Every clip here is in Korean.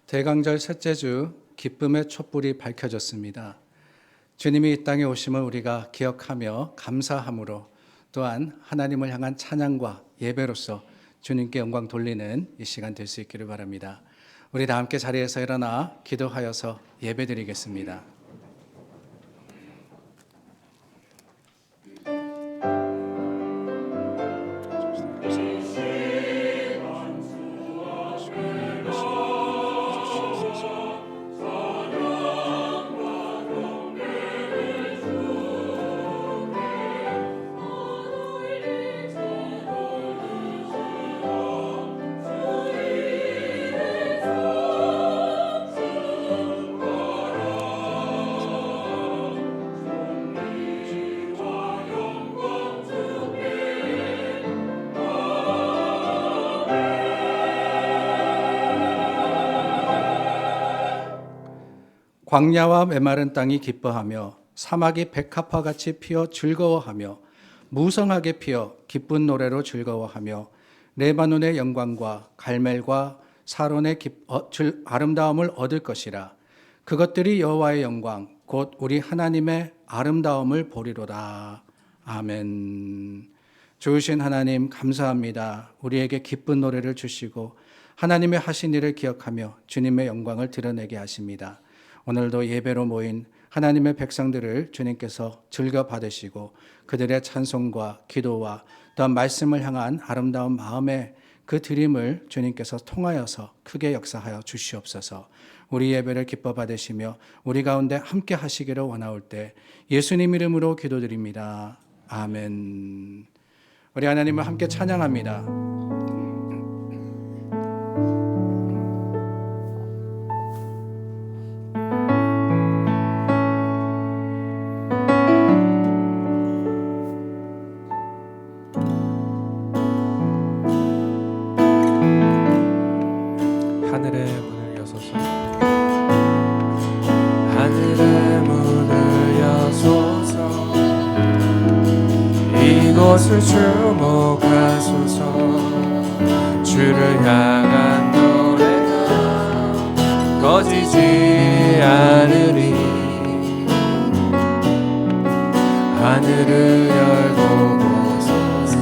대강절 셋째 주 기쁨의 촛불이 밝혀졌습니다. 주님이 이 땅에 오심을 우리가 기억하며 감사함으로 또한 하나님을 향한 찬양과 예배로서 주님께 영광 돌리는 이 시간 될 수 있기를 바랍니다. 우리 다 함께 자리에서 일어나 기도하여서 예배드리겠습니다. 광야와 메마른 땅이 기뻐하며 사막이 백합화 같이 피어 즐거워하며 무성하게 피어 기쁜 노래로 즐거워하며 레바논의 영광과 갈멜과 사론의 아름다움을 얻을 것이라. 그것들이 여호와의 영광 곧 우리 하나님의 아름다움을 보리로다. 아멘. 좋으신 하나님 감사합니다. 우리에게 기쁜 노래를 주시고 하나님의 하신 일을 기억하며 주님의 영광을 드러내게 하십니다. 오늘도 예배로 모인 하나님의 백성들을 주님께서 즐겨 받으시고 그들의 찬송과 기도와 또한 말씀을 향한 아름다운 마음의 그 드림을 주님께서 통하여서 크게 역사하여 주시옵소서. 우리 예배를 기뻐 받으시며 우리 가운데 함께 하시기를 원하올 때 예수님 이름으로 기도드립니다. 아멘. 우리 하나님을 함께 찬양합니다. 이곳을 주목하소서. 주를 향한 노래가 꺼지지 않으리. 하늘을 열고 보소서.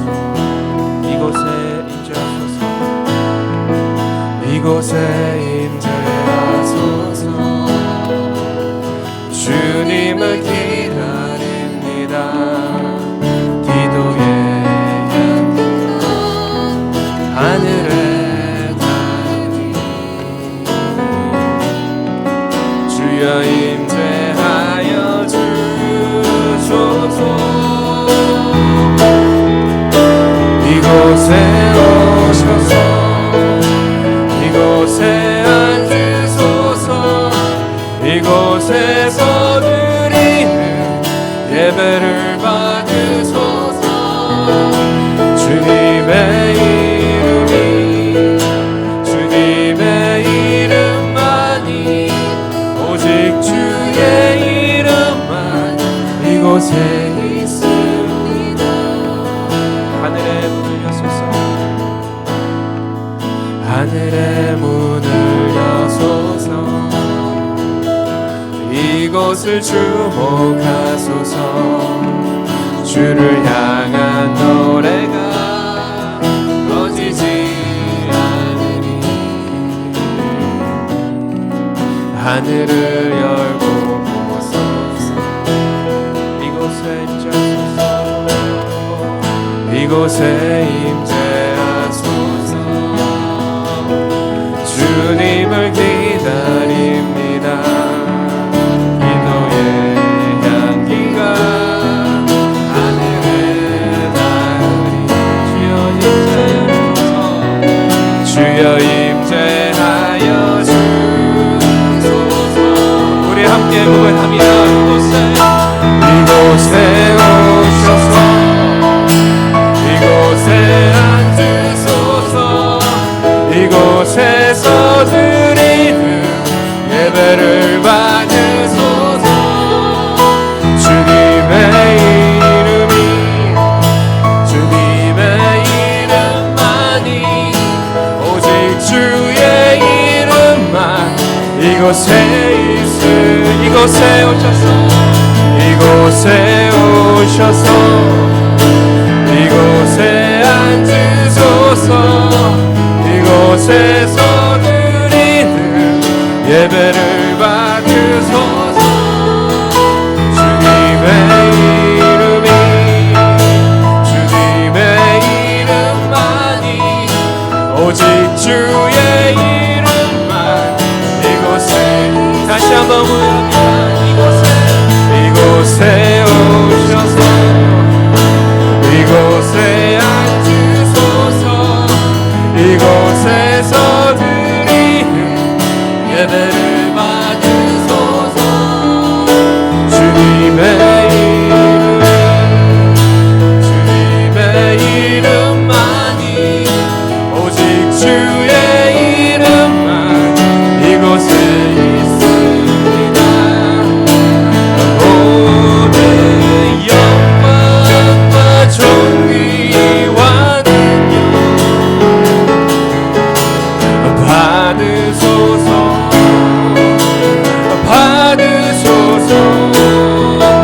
이곳에 임재하소서. 이곳에 임재하소서. 주님을 기다립니다. 하늘에 닿으리. 주여 임재하여 주소서. 이곳에 오셔서 이곳에 앉으소서. 이곳에서 드리는 예배를 받으소서. 주님의 이곳에 있습니다. 하늘의 문을 여소서. 하늘의 문을 여소서. 이곳을 주목하소서. 주를 향한 노래가 꺼지지 않으리. 하늘을 열고 이곳에 임재하소서. 주님을 기다립니다. 기도의 향기가 하늘에 닿으리. 주여 임재하여 주소서. 우리 함께 고백합니다. 이곳에 오셔서 이곳에 이곳에 오셔서 이곳에 앉으소서. 이곳에서 드리는 예배를 받으소서. 주님의 이름만이 오직 주의 이름만 이곳에 다시 한번 부릅니다. 이곳에 오셔서 이곳에 앉으소서. 이곳에서 드리는 예배를 받으소서. 주님의 이름만이 오직 주의 이름만 이곳에 있습니다. 모든 영광과 존귀와 능력 받으소서.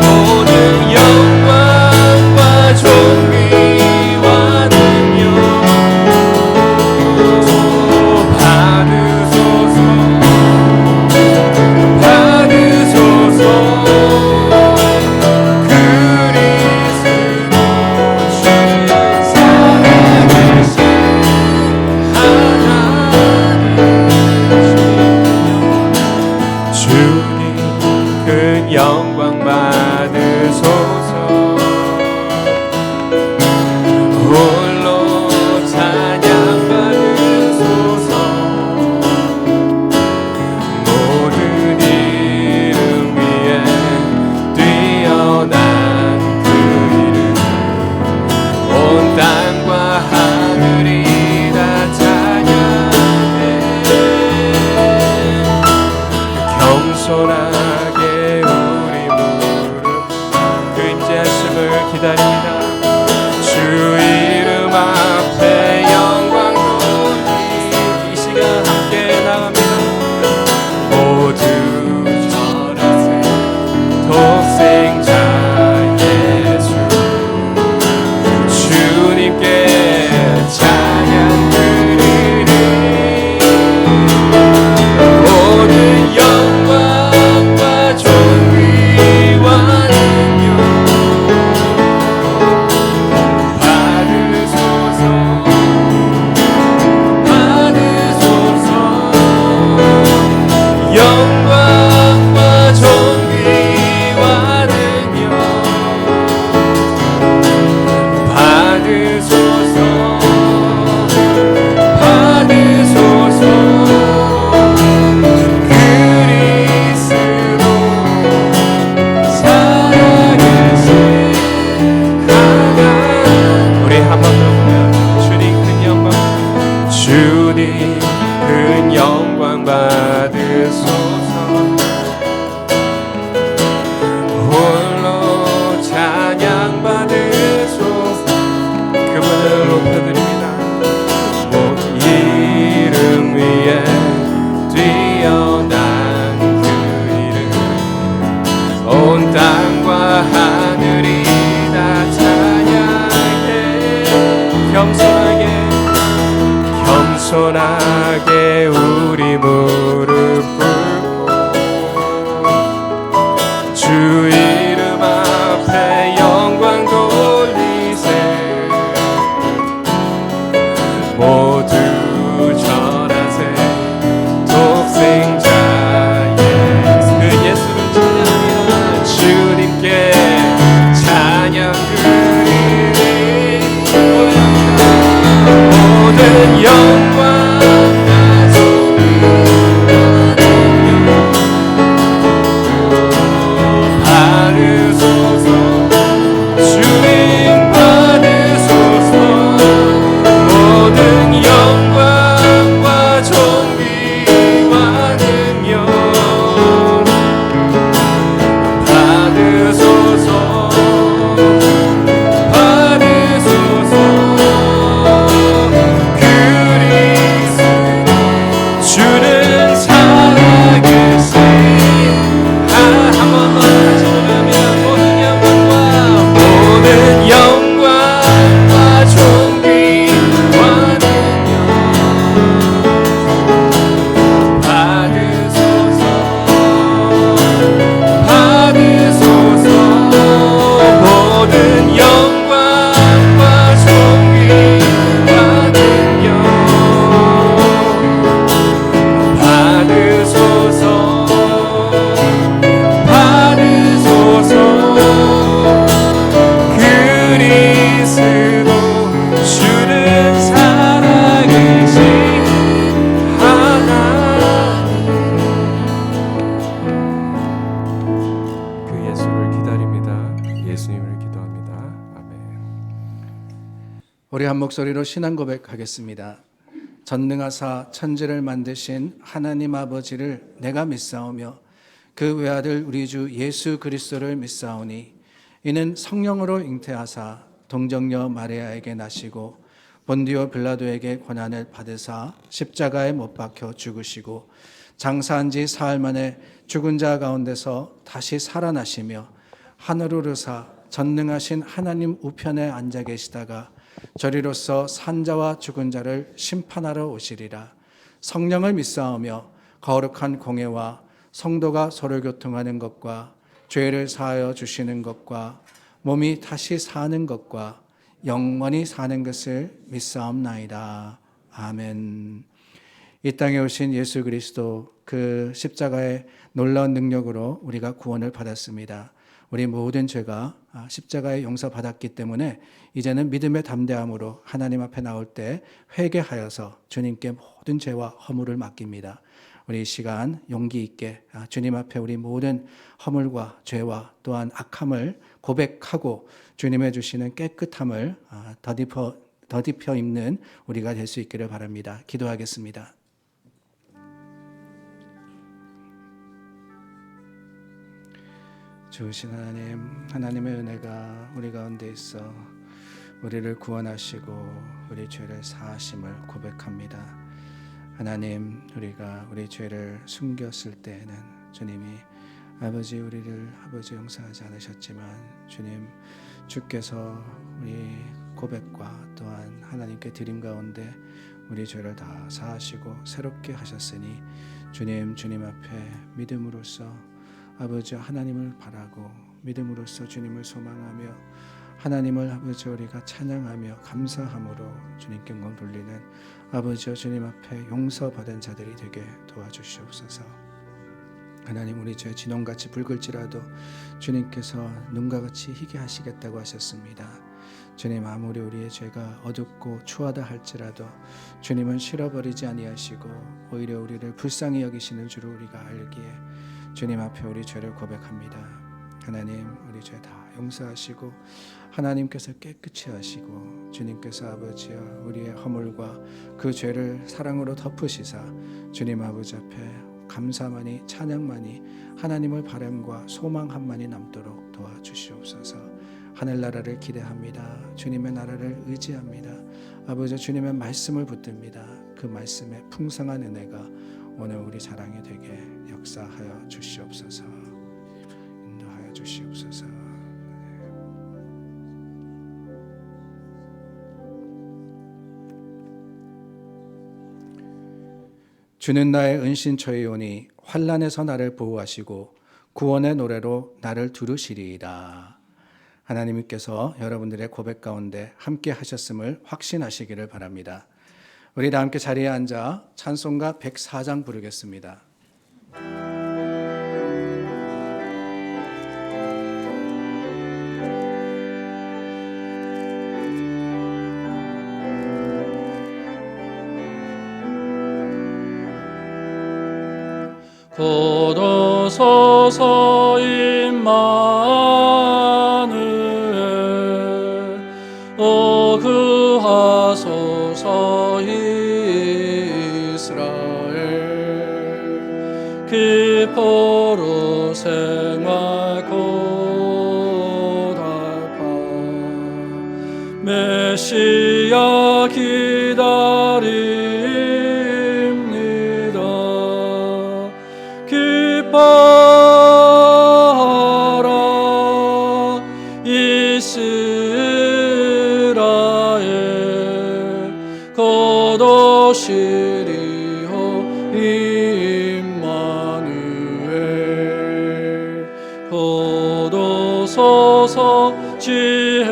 모든 영광과 존귀와 능력 받으소서. 영광 받으소서. 홀로 찬양 받으소서. 모든 이름 위에 뛰어난 그 이름 온 땅과 하늘이 다 찬양해. 겸손하게 기다립니다. 주 이름 앞에 영광 돌리 이 시간 함께 나갑니다. 모두 전하세 독생자 예수 주님께 찬양 드리리. 모든 영광과 존귀와 영광과 존귀와 능력 받으소서. 그리스도 살아계신 하나님. 우리 한 번 더 보면 주님 큰 영광 받으소서. 홀로 찬양 받으소서. 그분을 높여드립니다. 모든 이름 위에 뛰어난 그 이름 온 땅과 하늘이 다 찬양해. 겸손하게 우리 무릎 꿇고 주 이름 앞에 영광 돌리리. 우리 한 목소리로 신앙 고백하겠습니다. 전능하사 천지를 만드신 하나님 아버지를 내가 믿사오며 그 외아들 우리 주 예수 그리스도를 믿사오니 이는 성령으로 잉태하사 동정녀 마리아에게 나시고 본디오 빌라도에게 고난을 받으사 십자가에 못 박혀 죽으시고 장사한 지 사흘 만에 죽은 자 가운데서 다시 살아나시며 하늘로 오르사 전능하신 하나님 우편에 앉아 계시다가 저리로서 산자와 죽은 자를 심판하러 오시리라. 성령을 믿사오며 거룩한 공예와 성도가 서로 교통하는 것과 죄를 사하여 주시는 것과 몸이 다시 사는 것과 영원히 사는 것을 믿사옵나이다. 아멘. 이 땅에 오신 예수 그리스도 그 십자가의 놀라운 능력으로 우리가 구원을 받았습니다. 우리 모든 죄가 십자가에 용서받았기 때문에 이제는 믿음의 담대함으로 하나님 앞에 나올 때 회개하여서 주님께 모든 죄와 허물을 맡깁니다. 우리 이 시간 용기 있게 주님 앞에 우리 모든 허물과 죄와 또한 악함을 고백하고 주님의 주시는 깨끗함을 더디펴 입는 우리가 될 수 있기를 바랍니다. 기도하겠습니다. 주신 하나님, 하나님의 은혜가 우리 가운데 있어 우리를 구원하시고 우리 죄를 사하심을 고백합니다. 하나님, 우리가 우리 죄를 숨겼을 때에는 주님이 아버지 우리를 아버지 용서하지 않으셨지만 주께서 우리 고백과 또한 하나님께 드림 가운데 우리 죄를 다 사하시고 새롭게 하셨으니 주님 앞에 믿음으로써 아버지 하나님을 바라고 믿음으로써 주님을 소망하며 하나님을 아버지 우리가 찬양하며 감사함으로 주님께 영광 돌리는 아버지여 주님 앞에 용서받은 자들이 되게 도와주시옵소서. 하나님, 우리 죄 진홍같이 붉을지라도 주님께서 눈과 같이 희게 하시겠다고 하셨습니다. 주님, 아무리 우리의 죄가 어둡고 추하다 할지라도 주님은 싫어버리지 아니하시고 오히려 우리를 불쌍히 여기시는 줄을 우리가 알기에 주님 앞에 우리 죄를 고백합니다. 하나님, 우리 죄 다 용서하시고 하나님께서 깨끗이 하시고 주님께서 아버지여 우리의 허물과 그 죄를 사랑으로 덮으시사 주님 아버지 앞에 감사만이 찬양만이 하나님의 바람과 소망함만이 남도록 도와주시옵소서. 하늘나라를 기대합니다. 주님의 나라를 의지합니다. 아버지, 주님의 말씀을 붙듭니다. 그 말씀의 풍성한 은혜가 오늘 우리 자랑이 되게 역사하여 주시옵소서. 인도하여 주시옵소서. 주는 나의 은신처이오니 환난에서 나를 보호하시고 구원의 노래로 나를 두르시리이다. 하나님께서 여러분들의 고백 가운데 함께 하셨음을 확신하시기를 바랍니다. 우리 다 함께 자리에 앉아 찬송가 104장 부르겠습니다. 고도소서 임마누엘 오 구하소서 이스라엘 기포로 생활 고달파 메시아 기다립니다. 기뻐하라 이스라엘 거도시리호 임마누엘 거도소서 지혜의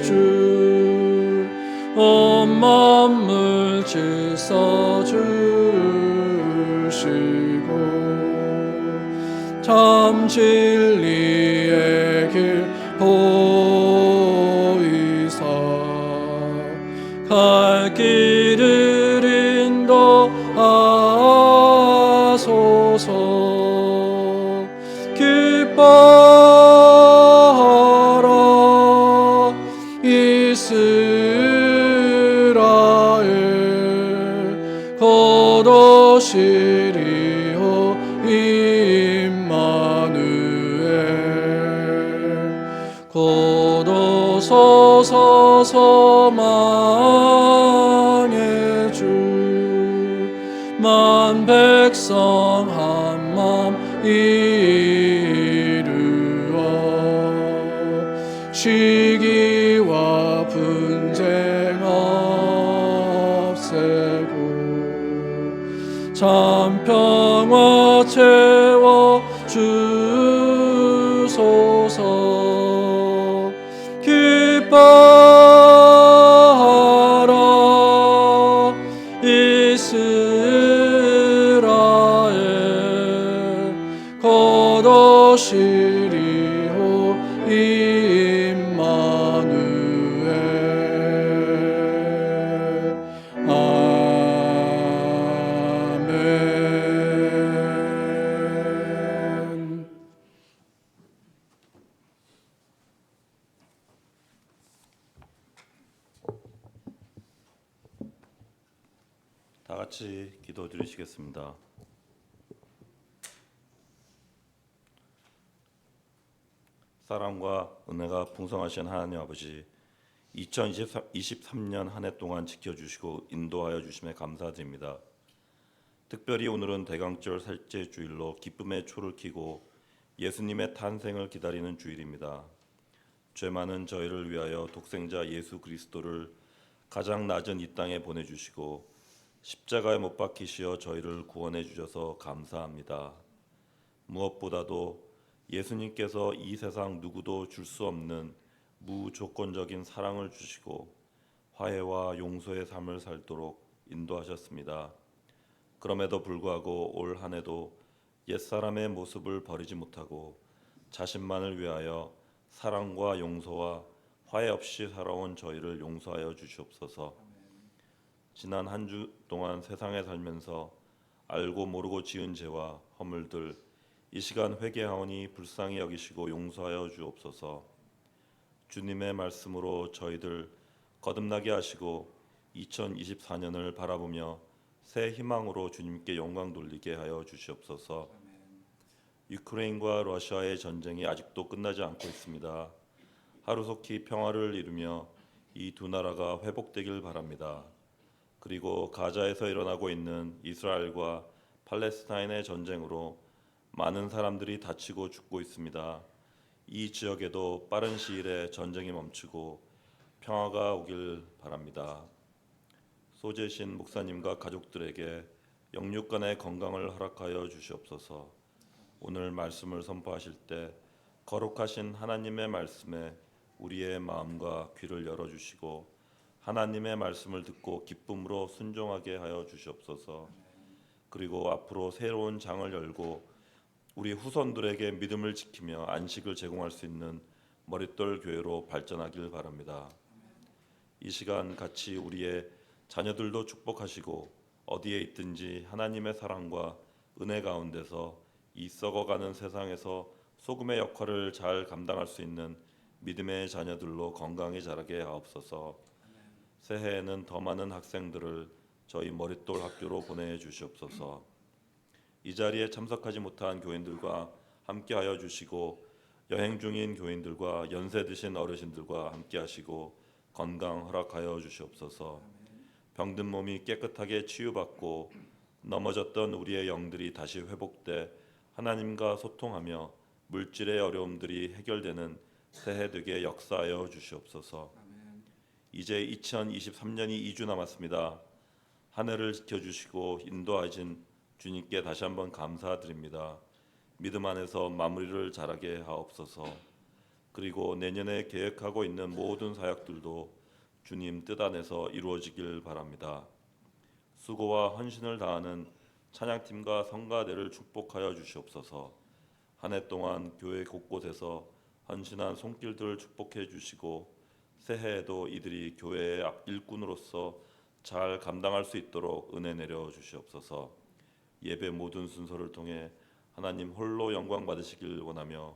주 온 만물 질서 주시고 참 진리의 길 보이사 갈 길을 인도하소서. 기뻐하라 이스라엘 고도소서 소망의 주 만 백성 한맘 이루어 시기와 분쟁 없애고 참 평화 채워 주소서. 기뻐하라 이스라엘 거두시리호 임마누엘. 아멘. 다 같이 기도 드리시겠습니다. 사랑과 은혜가 풍성하신 하나님 아버지, 2023년 한 해 동안 지켜주시고 인도하여 주심에 감사드립니다. 특별히 오늘은 대강절 셋째 주일로 기쁨의 초를 켜고 예수님의 탄생을 기다리는 주일입니다. 죄 많은 저희를 위하여 독생자 예수 그리스도를 가장 낮은 이 땅에 보내주시고 십자가에 못 박히시어 저희를 구원해 주셔서 감사합니다. 무엇보다도 예수님께서 이 세상 누구도 줄 수 없는 무조건적인 사랑을 주시고 화해와 용서의 삶을 살도록 인도하셨습니다. 그럼에도 불구하고 올 한 해도 옛사람의 모습을 버리지 못하고 자신만을 위하여 사랑과 용서와 화해 없이 살아온 저희를 용서하여 주시옵소서. 지난 한 주 동안 세상에 살면서 알고 모르고 지은 죄와 허물들 이 시간 회개하오니 불쌍히 여기시고 용서하여 주옵소서. 주님의 말씀으로 저희들 거듭나게 하시고 2024년을 바라보며 새 희망으로 주님께 영광 돌리게 하여 주시옵소서. 유크레인과 러시아의 전쟁이 아직도 끝나지 않고 있습니다. 하루속히 평화를 이루며 이 두 나라가 회복되길 바랍니다. 그리고 가자에서 일어나고 있는 이스라엘과 팔레스타인의 전쟁으로 많은 사람들이 다치고 죽고 있습니다. 이 지역에도 빠른 시일에 전쟁이 멈추고 평화가 오길 바랍니다. 소재신 목사님과 가족들에게 영육간의 건강을 허락하여 주시옵소서. 오늘 말씀을 선포하실 때 거룩하신 하나님의 말씀에 우리의 마음과 귀를 열어주시고 하나님의 말씀을 듣고 기쁨으로 순종하게 하여 주시옵소서. 그리고 앞으로 새로운 장을 열고 우리 후손들에게 믿음을 지키며 안식을 제공할 수 있는 머릿돌 교회로 발전하길 바랍니다. 이 시간 같이 우리의 자녀들도 축복하시고 어디에 있든지 하나님의 사랑과 은혜 가운데서 이 썩어가는 세상에서 소금의 역할을 잘 감당할 수 있는 믿음의 자녀들로 건강히 자라게 하옵소서. 새해에는 더 많은 학생들을 저희 머릿돌 학교로 보내주시옵소서. 이 자리에 참석하지 못한 교인들과 함께하여 주시고 여행 중인 교인들과 연세 드신 어르신들과 함께하시고 건강 허락하여 주시옵소서. 병든 몸이 깨끗하게 치유받고 넘어졌던 우리의 영들이 다시 회복돼 하나님과 소통하며 물질의 어려움들이 해결되는 새해 되게 역사하여 주시옵소서. 이제 2023년이 2주 남았습니다. 한 해를 지켜주시고 인도하신 주님께 다시 한번 감사드립니다. 믿음 안에서 마무리를 잘하게 하옵소서. 그리고 내년에 계획하고 있는 모든 사역들도 주님 뜻 안에서 이루어지길 바랍니다. 수고와 헌신을 다하는 찬양팀과 성가대를 축복하여 주시옵소서. 한 해 동안 교회 곳곳에서 헌신한 손길들을 축복해 주시고 새해에도 이들이 교회의 일꾼으로서 잘 감당할 수 있도록 은혜 내려 주시옵소서. 예배 모든 순서를 통해 하나님 홀로 영광 받으시길 원하며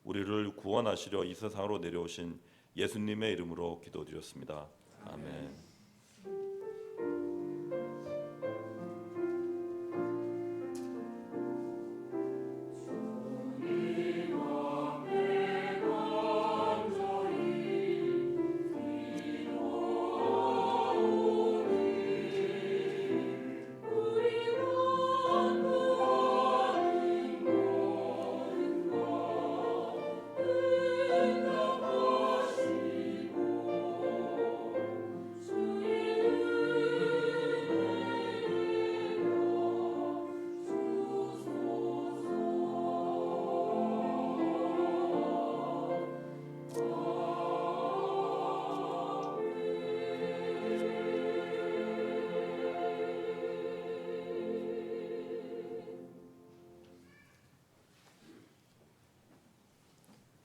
우리를 구원하시려 이 세상으로 내려오신 예수님의 이름으로 기도드렸습니다. 아멘.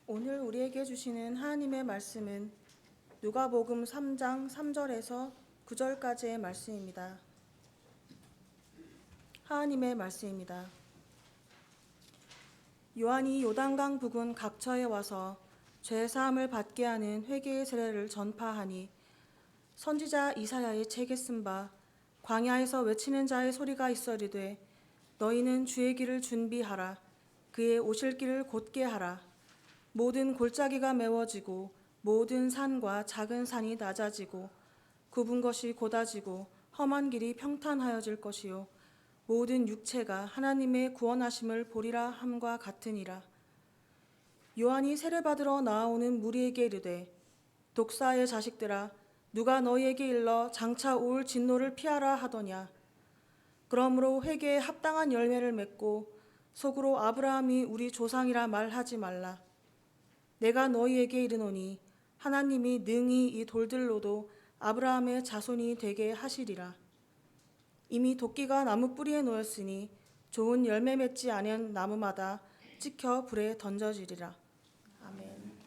오늘 우리에게 주시는 하나님의 말씀은 누가복음 3장 3절에서 9절까지의 말씀입니다. 하나님의 말씀입니다. 요한이 요단강 부근 각처에 와서 죄 사함을 받게 하는 회개의 세례를 전파하니 선지자 이사야의 책에 쓴 바 광야에서 외치는 자의 소리가 있어리되 너희는 주의 길을 준비하라. 그의 오실 길을 곧게 하라. 모든 골짜기가 메워지고 모든 산과 작은 산이 낮아지고 굽은 것이 곧아지고 험한 길이 평탄하여질 것이요 모든 육체가 하나님의 구원하심을 보리라 함과 같으니라. 요한이 세례받으러 나아오는 무리에게 이르되 독사의 자식들아 누가 너희에게 일러 장차 올 진노를 피하라 하더냐. 그러므로 회개에 합당한 열매를 맺고 속으로 아브라함이 우리 조상이라 말하지 말라. 내가 너희에게 이르노니 하나님이 능히 이 돌들로도 아브라함의 자손이 되게 하시리라. 이미 도끼가 나무 뿌리에 놓였으니 좋은 열매 맺지 아니한 나무마다 찍혀 불에 던져지리라. 아멘.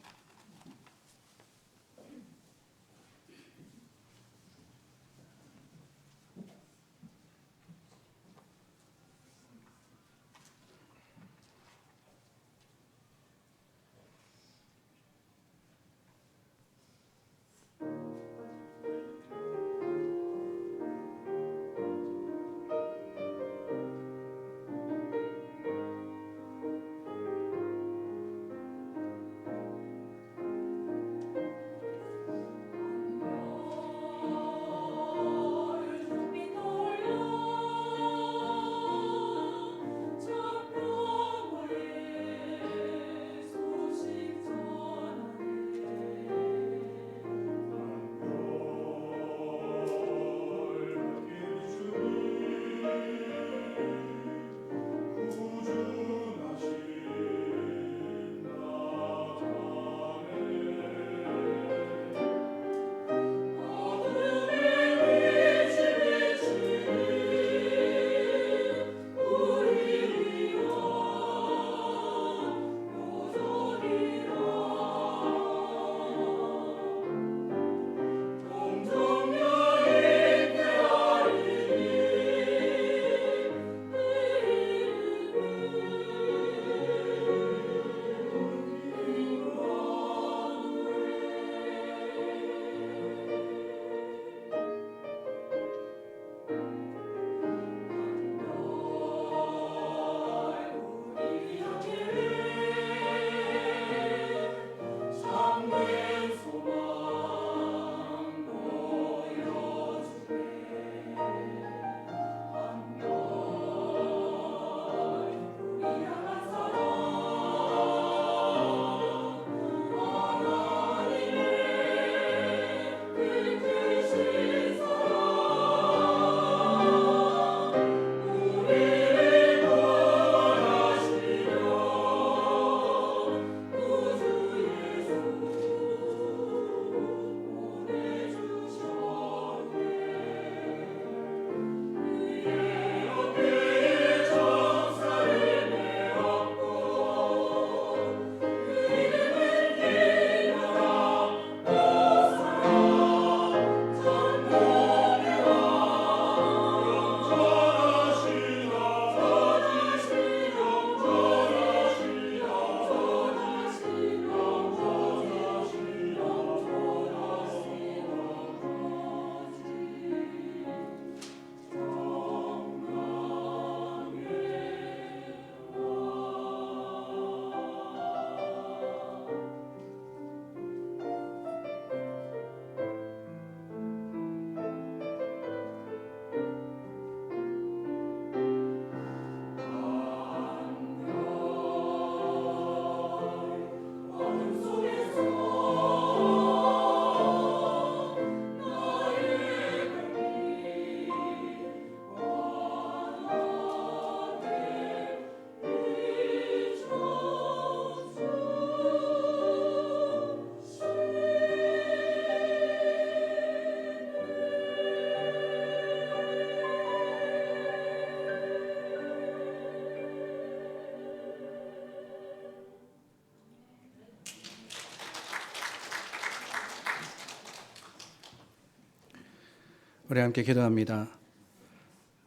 우리 함께 기도합니다.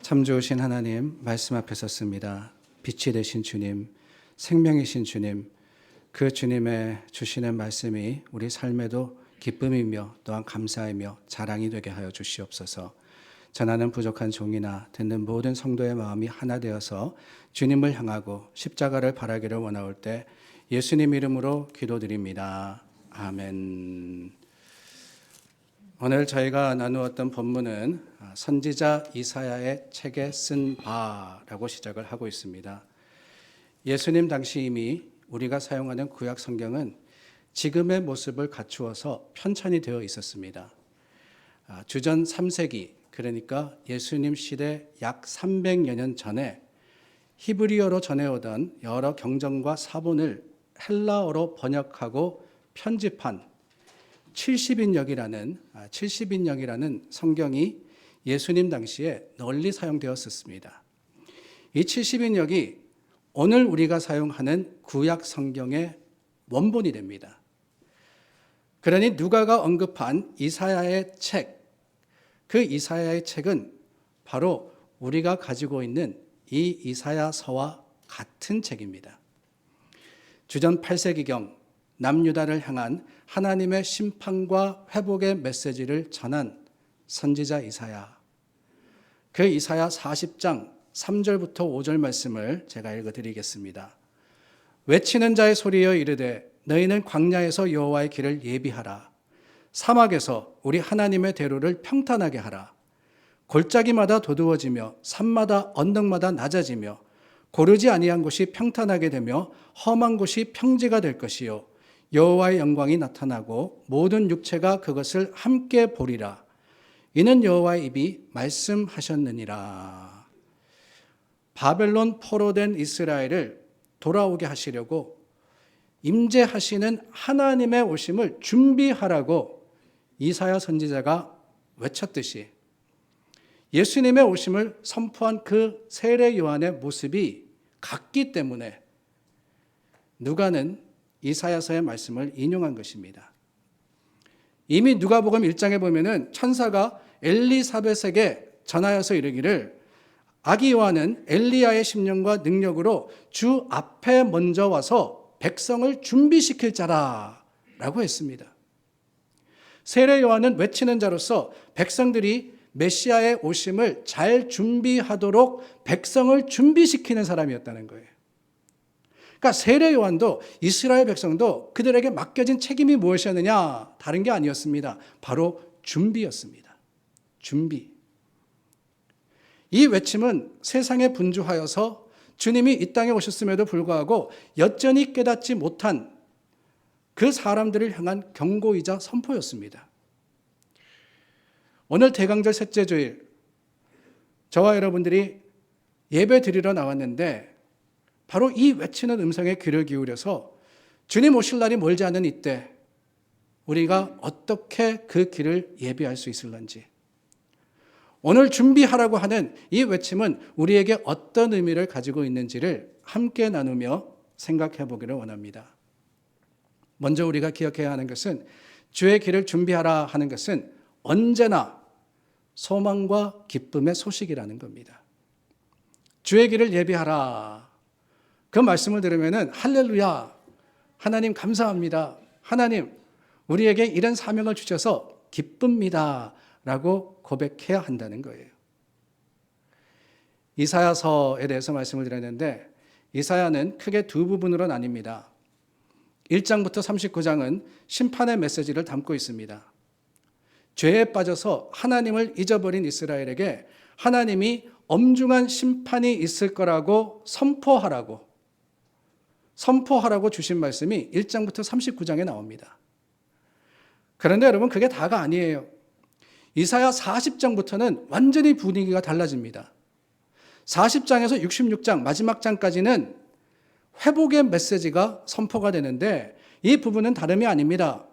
참 좋으신 하나님, 말씀 앞에 섰습니다. 빛이 되신 주님, 생명이신 주님, 그 주님의 주시는 말씀이 우리 삶에도 기쁨이며 또한 감사이며 자랑이 되게 하여 주시옵소서. 전하는 부족한 종이나 듣는 모든 성도의 마음이 하나 되어서 주님을 향하고 십자가를 바라기를 원하올 때 예수님 이름으로 기도드립니다. 아멘. 오늘 저희가 나누었던 본문은 선지자 이사야의 책에 쓴 바라고 시작을 하고 있습니다. 예수님 당시 이미 우리가 사용하는 구약 성경은 지금의 모습을 갖추어서 편찬이 되어 있었습니다. 주전 3세기, 그러니까 예수님 시대 약 300여 년 전에 히브리어로 전해오던 여러 경전과 사본을 헬라어로 번역하고 편집한 70인역이라는 성경이 예수님 당시에 널리 사용되었었습니다. 이 70인역이 오늘 우리가 사용하는 구약 성경의 원본이 됩니다. 그러니 누가가 언급한 이사야의 책, 그 이사야의 책은 바로 우리가 가지고 있는 이 이사야서와 같은 책입니다. 주전 8세기경 남유다를 향한 하나님의 심판과 회복의 메시지를 전한 선지자 이사야. 그 이사야 40장 3절부터 5절 말씀을 제가 읽어드리겠습니다. 외치는 자의 소리여 이르되 너희는 광야에서 여호와의 길을 예비하라. 사막에서 우리 하나님의 대로를 평탄하게 하라. 골짜기마다 도두어지며 산마다 언덕마다 낮아지며 고르지 아니한 곳이 평탄하게 되며 험한 곳이 평지가 될 것이요 여호와의 영광이 나타나고 모든 육체가 그것을 함께 보리라. 이는 여호와의 입이 말씀하셨느니라. 바벨론 포로된 이스라엘을 돌아오게 하시려고 임재하시는 하나님의 오심을 준비하라고 이사야 선지자가 외쳤듯이 예수님의 오심을 선포한 그 세례 요한의 모습이 같기 때문에 누가는 이사야서의 말씀을 인용한 것입니다. 이미 누가복음 1장에 보면은 천사가 엘리사벳에게 전하여서 이르기를 아기 요한은 엘리야의 심령과 능력으로 주 앞에 먼저 와서 백성을 준비시킬 자라라고 했습니다. 세례 요한은 외치는 자로서 백성들이 메시아의 오심을 잘 준비하도록 백성을 준비시키는 사람이었다는 거예요. 그러니까 세례 요한도 이스라엘 백성도 그들에게 맡겨진 책임이 무엇이었느냐? 다른 게 아니었습니다. 바로 준비였습니다. 준비. 이 외침은 세상에 분주하여서 주님이 이 땅에 오셨음에도 불구하고 여전히 깨닫지 못한 그 사람들을 향한 경고이자 선포였습니다. 오늘 대강절 셋째 주일 저와 여러분들이 예배 드리러 나왔는데 바로 이 외치는 음성에 귀를 기울여서 주님 오실 날이 멀지 않은 이때 우리가 어떻게 그 길을 예비할 수 있을런지, 오늘 준비하라고 하는 이 외침은 우리에게 어떤 의미를 가지고 있는지를 함께 나누며 생각해 보기를 원합니다. 먼저 우리가 기억해야 하는 것은 주의 길을 준비하라 하는 것은 언제나 소망과 기쁨의 소식이라는 겁니다. 주의 길을 예비하라. 그 말씀을 들으면은 할렐루야, 하나님 감사합니다. 하나님 우리에게 이런 사명을 주셔서 기쁩니다 라고 고백해야 한다는 거예요. 이사야서에 대해서 말씀을 드렸는데 이사야는 크게 두 부분으로 나뉩니다. 1장부터 39장은 심판의 메시지를 담고 있습니다. 죄에 빠져서 하나님을 잊어버린 이스라엘에게 하나님이 엄중한 심판이 있을 거라고 선포하라고 주신 말씀이 1장부터 39장에 나옵니다. 그런데 여러분 그게 다가 아니에요. 이사야 40장부터는 완전히 분위기가 달라집니다. 40장에서 66장 마지막 장까지는 회복의 메시지가 선포가 되는데 이 부분은 다름이 아닙니다.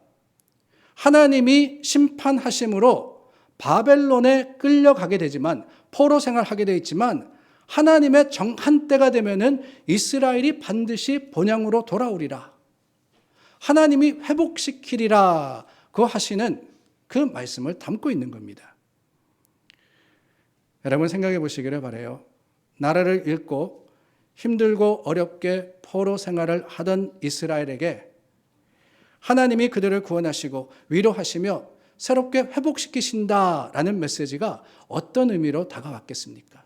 하나님이 심판하심으로 바벨론에 끌려가게 되지만 포로 생활하게 되어 있지만 하나님의 정한 때가 되면은 이스라엘이 반드시 본향으로 돌아오리라. 하나님이 회복시키리라. 그 하시는 그 말씀을 담고 있는 겁니다. 여러분 생각해 보시기를 바라요. 나라를 잃고 힘들고 어렵게 포로 생활을 하던 이스라엘에게 하나님이 그들을 구원하시고 위로하시며 새롭게 회복시키신다라는 메시지가 어떤 의미로 다가왔겠습니까?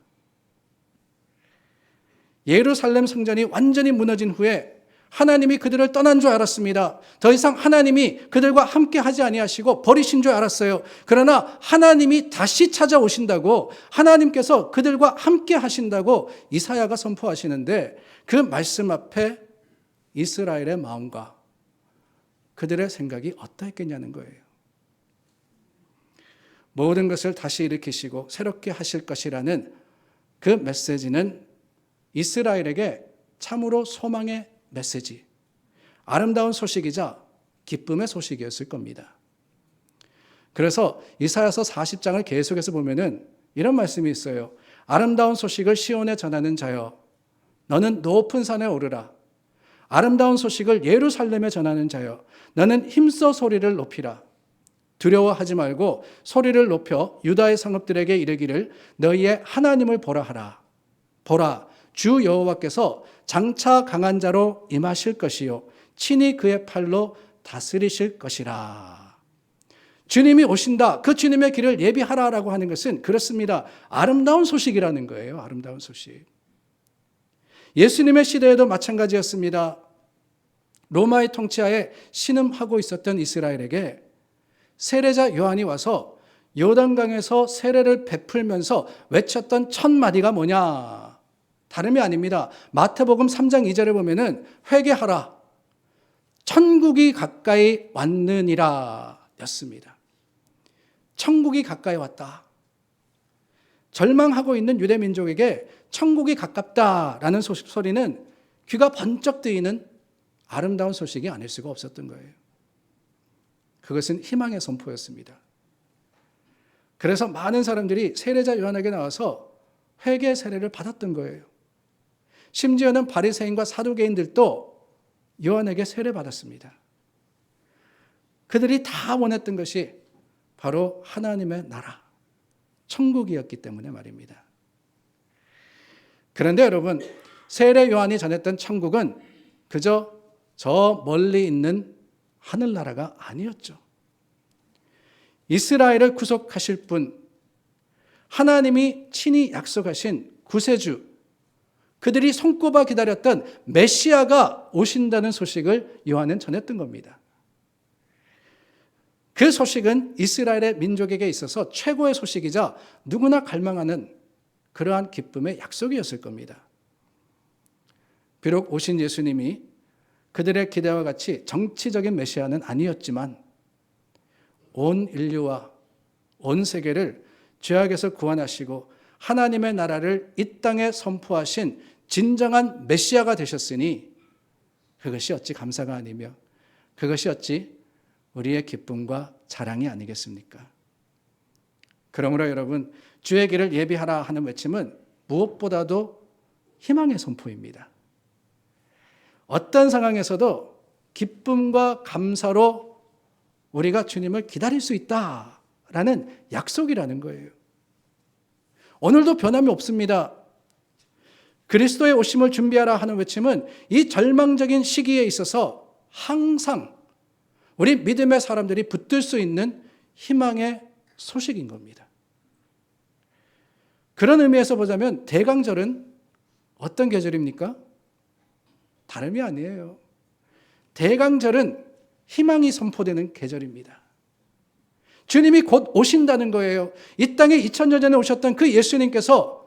예루살렘 성전이 완전히 무너진 후에 하나님이 그들을 떠난 줄 알았습니다. 더 이상 하나님이 그들과 함께 하지 아니하시고 버리신 줄 알았어요. 그러나 하나님이 다시 찾아오신다고, 하나님께서 그들과 함께 하신다고 이사야가 선포하시는데, 그 말씀 앞에 이스라엘의 마음과 그들의 생각이 어떠했겠냐는 거예요. 모든 것을 다시 일으키시고 새롭게 하실 것이라는 그 메시지는 이스라엘에게 참으로 소망의 메시지, 아름다운 소식이자 기쁨의 소식이었을 겁니다. 그래서 이사야서 40장을 계속해서 보면은 이런 말씀이 있어요. 아름다운 소식을 시온에 전하는 자여, 너는 높은 산에 오르라. 아름다운 소식을 예루살렘에 전하는 자여, 너는 힘써 소리를 높이라. 두려워하지 말고 소리를 높여 유다의 성읍들에게 이르기를 너희의 하나님을 보라 하라. 보라, 주 여호와께서 장차 강한 자로 임하실 것이요 친히 그의 팔로 다스리실 것이라. 주님이 오신다. 그 주님의 길을 예비하라라고 하는 것은 그렇습니다. 아름다운 소식이라는 거예요. 아름다운 소식. 예수님의 시대에도 마찬가지였습니다. 로마의 통치하에 신음하고 있었던 이스라엘에게 세례자 요한이 와서 요단강에서 세례를 베풀면서 외쳤던 첫 마디가 뭐냐? 다름이 아닙니다. 마태복음 3장 2절에 보면은 회개하라. 천국이 가까이 왔느니라 였습니다. 천국이 가까이 왔다. 절망하고 있는 유대 민족에게 천국이 가깝다라는 소리는 귀가 번쩍 뜨이는 아름다운 소식이 아닐 수가 없었던 거예요. 그것은 희망의 선포였습니다. 그래서 많은 사람들이 세례자 요한에게 나와서 회개 세례를 받았던 거예요. 심지어는 바리새인과 사두개인들도 요한에게 세례받았습니다. 그들이 다 원했던 것이 바로 하나님의 나라, 천국이었기 때문에 말입니다. 그런데 여러분, 세례 요한이 전했던 천국은 그저 저 멀리 있는 하늘나라가 아니었죠. 이스라엘을 구속하실 분, 하나님이 친히 약속하신 구세주, 그들이 손꼽아 기다렸던 메시아가 오신다는 소식을 요한은 전했던 겁니다. 그 소식은 이스라엘의 민족에게 있어서 최고의 소식이자 누구나 갈망하는 그러한 기쁨의 약속이었을 겁니다. 비록 오신 예수님이 그들의 기대와 같이 정치적인 메시아는 아니었지만 온 인류와 온 세계를 죄악에서 구원하시고 하나님의 나라를 이 땅에 선포하신 진정한 메시아가 되셨으니 그것이 어찌 감사가 아니며 그것이 어찌 우리의 기쁨과 자랑이 아니겠습니까? 그러므로 여러분, 주의 길을 예비하라 하는 외침은 무엇보다도 희망의 선포입니다. 어떤 상황에서도 기쁨과 감사로 우리가 주님을 기다릴 수 있다라는 약속이라는 거예요. 오늘도 변함이 없습니다. 그리스도의 오심을 준비하라 하는 외침은 이 절망적인 시기에 있어서 항상 우리 믿음의 사람들이 붙들 수 있는 희망의 소식인 겁니다. 그런 의미에서 보자면 대강절은 어떤 계절입니까? 다름이 아니에요. 대강절은 희망이 선포되는 계절입니다. 주님이 곧 오신다는 거예요. 이 땅에 2000년 전에 오셨던 그 예수님께서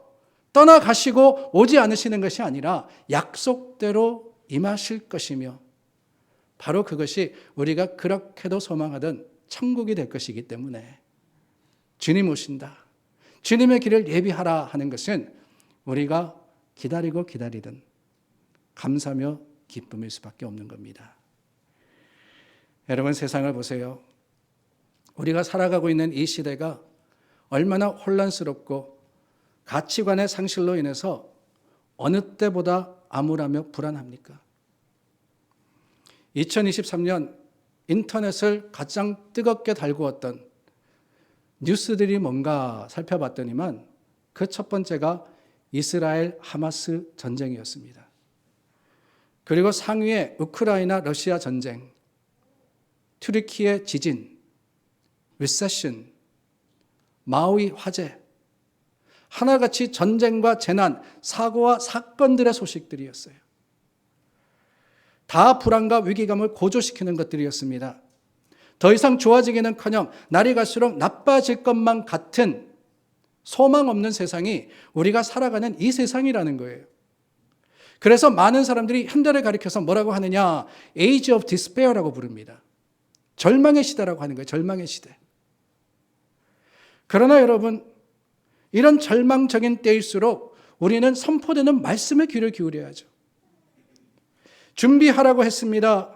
떠나가시고 오지 않으시는 것이 아니라 약속대로 임하실 것이며 바로 그것이 우리가 그렇게도 소망하던 천국이 될 것이기 때문에 주님 오신다, 주님의 길을 예비하라 하는 것은 우리가 기다리고 기다리던 감사며 기쁨일 수밖에 없는 겁니다. 여러분, 세상을 보세요. 우리가 살아가고 있는 이 시대가 얼마나 혼란스럽고 가치관의 상실로 인해서 어느 때보다 암울하며 불안합니까? 2023년 인터넷을 가장 뜨겁게 달구었던 뉴스들이 뭔가 살펴봤더니만 그 첫 번째가 이스라엘 하마스 전쟁이었습니다. 그리고 상위에 우크라이나 러시아 전쟁, 튀르키예 지진, 리세션, 마우이 화재, 하나같이 전쟁과 재난, 사고와 사건들의 소식들이었어요. 다 불안과 위기감을 고조시키는 것들이었습니다. 더 이상 좋아지기는커녕 날이 갈수록 나빠질 것만 같은 소망 없는 세상이 우리가 살아가는 이 세상이라는 거예요. 그래서 많은 사람들이 현대를 가리켜서 뭐라고 하느냐, Age of Despair라고 부릅니다. 절망의 시대라고 하는 거예요. 절망의 시대. 그러나 여러분, 이런 절망적인 때일수록 우리는 선포되는 말씀에 귀를 기울여야죠. 준비하라고 했습니다.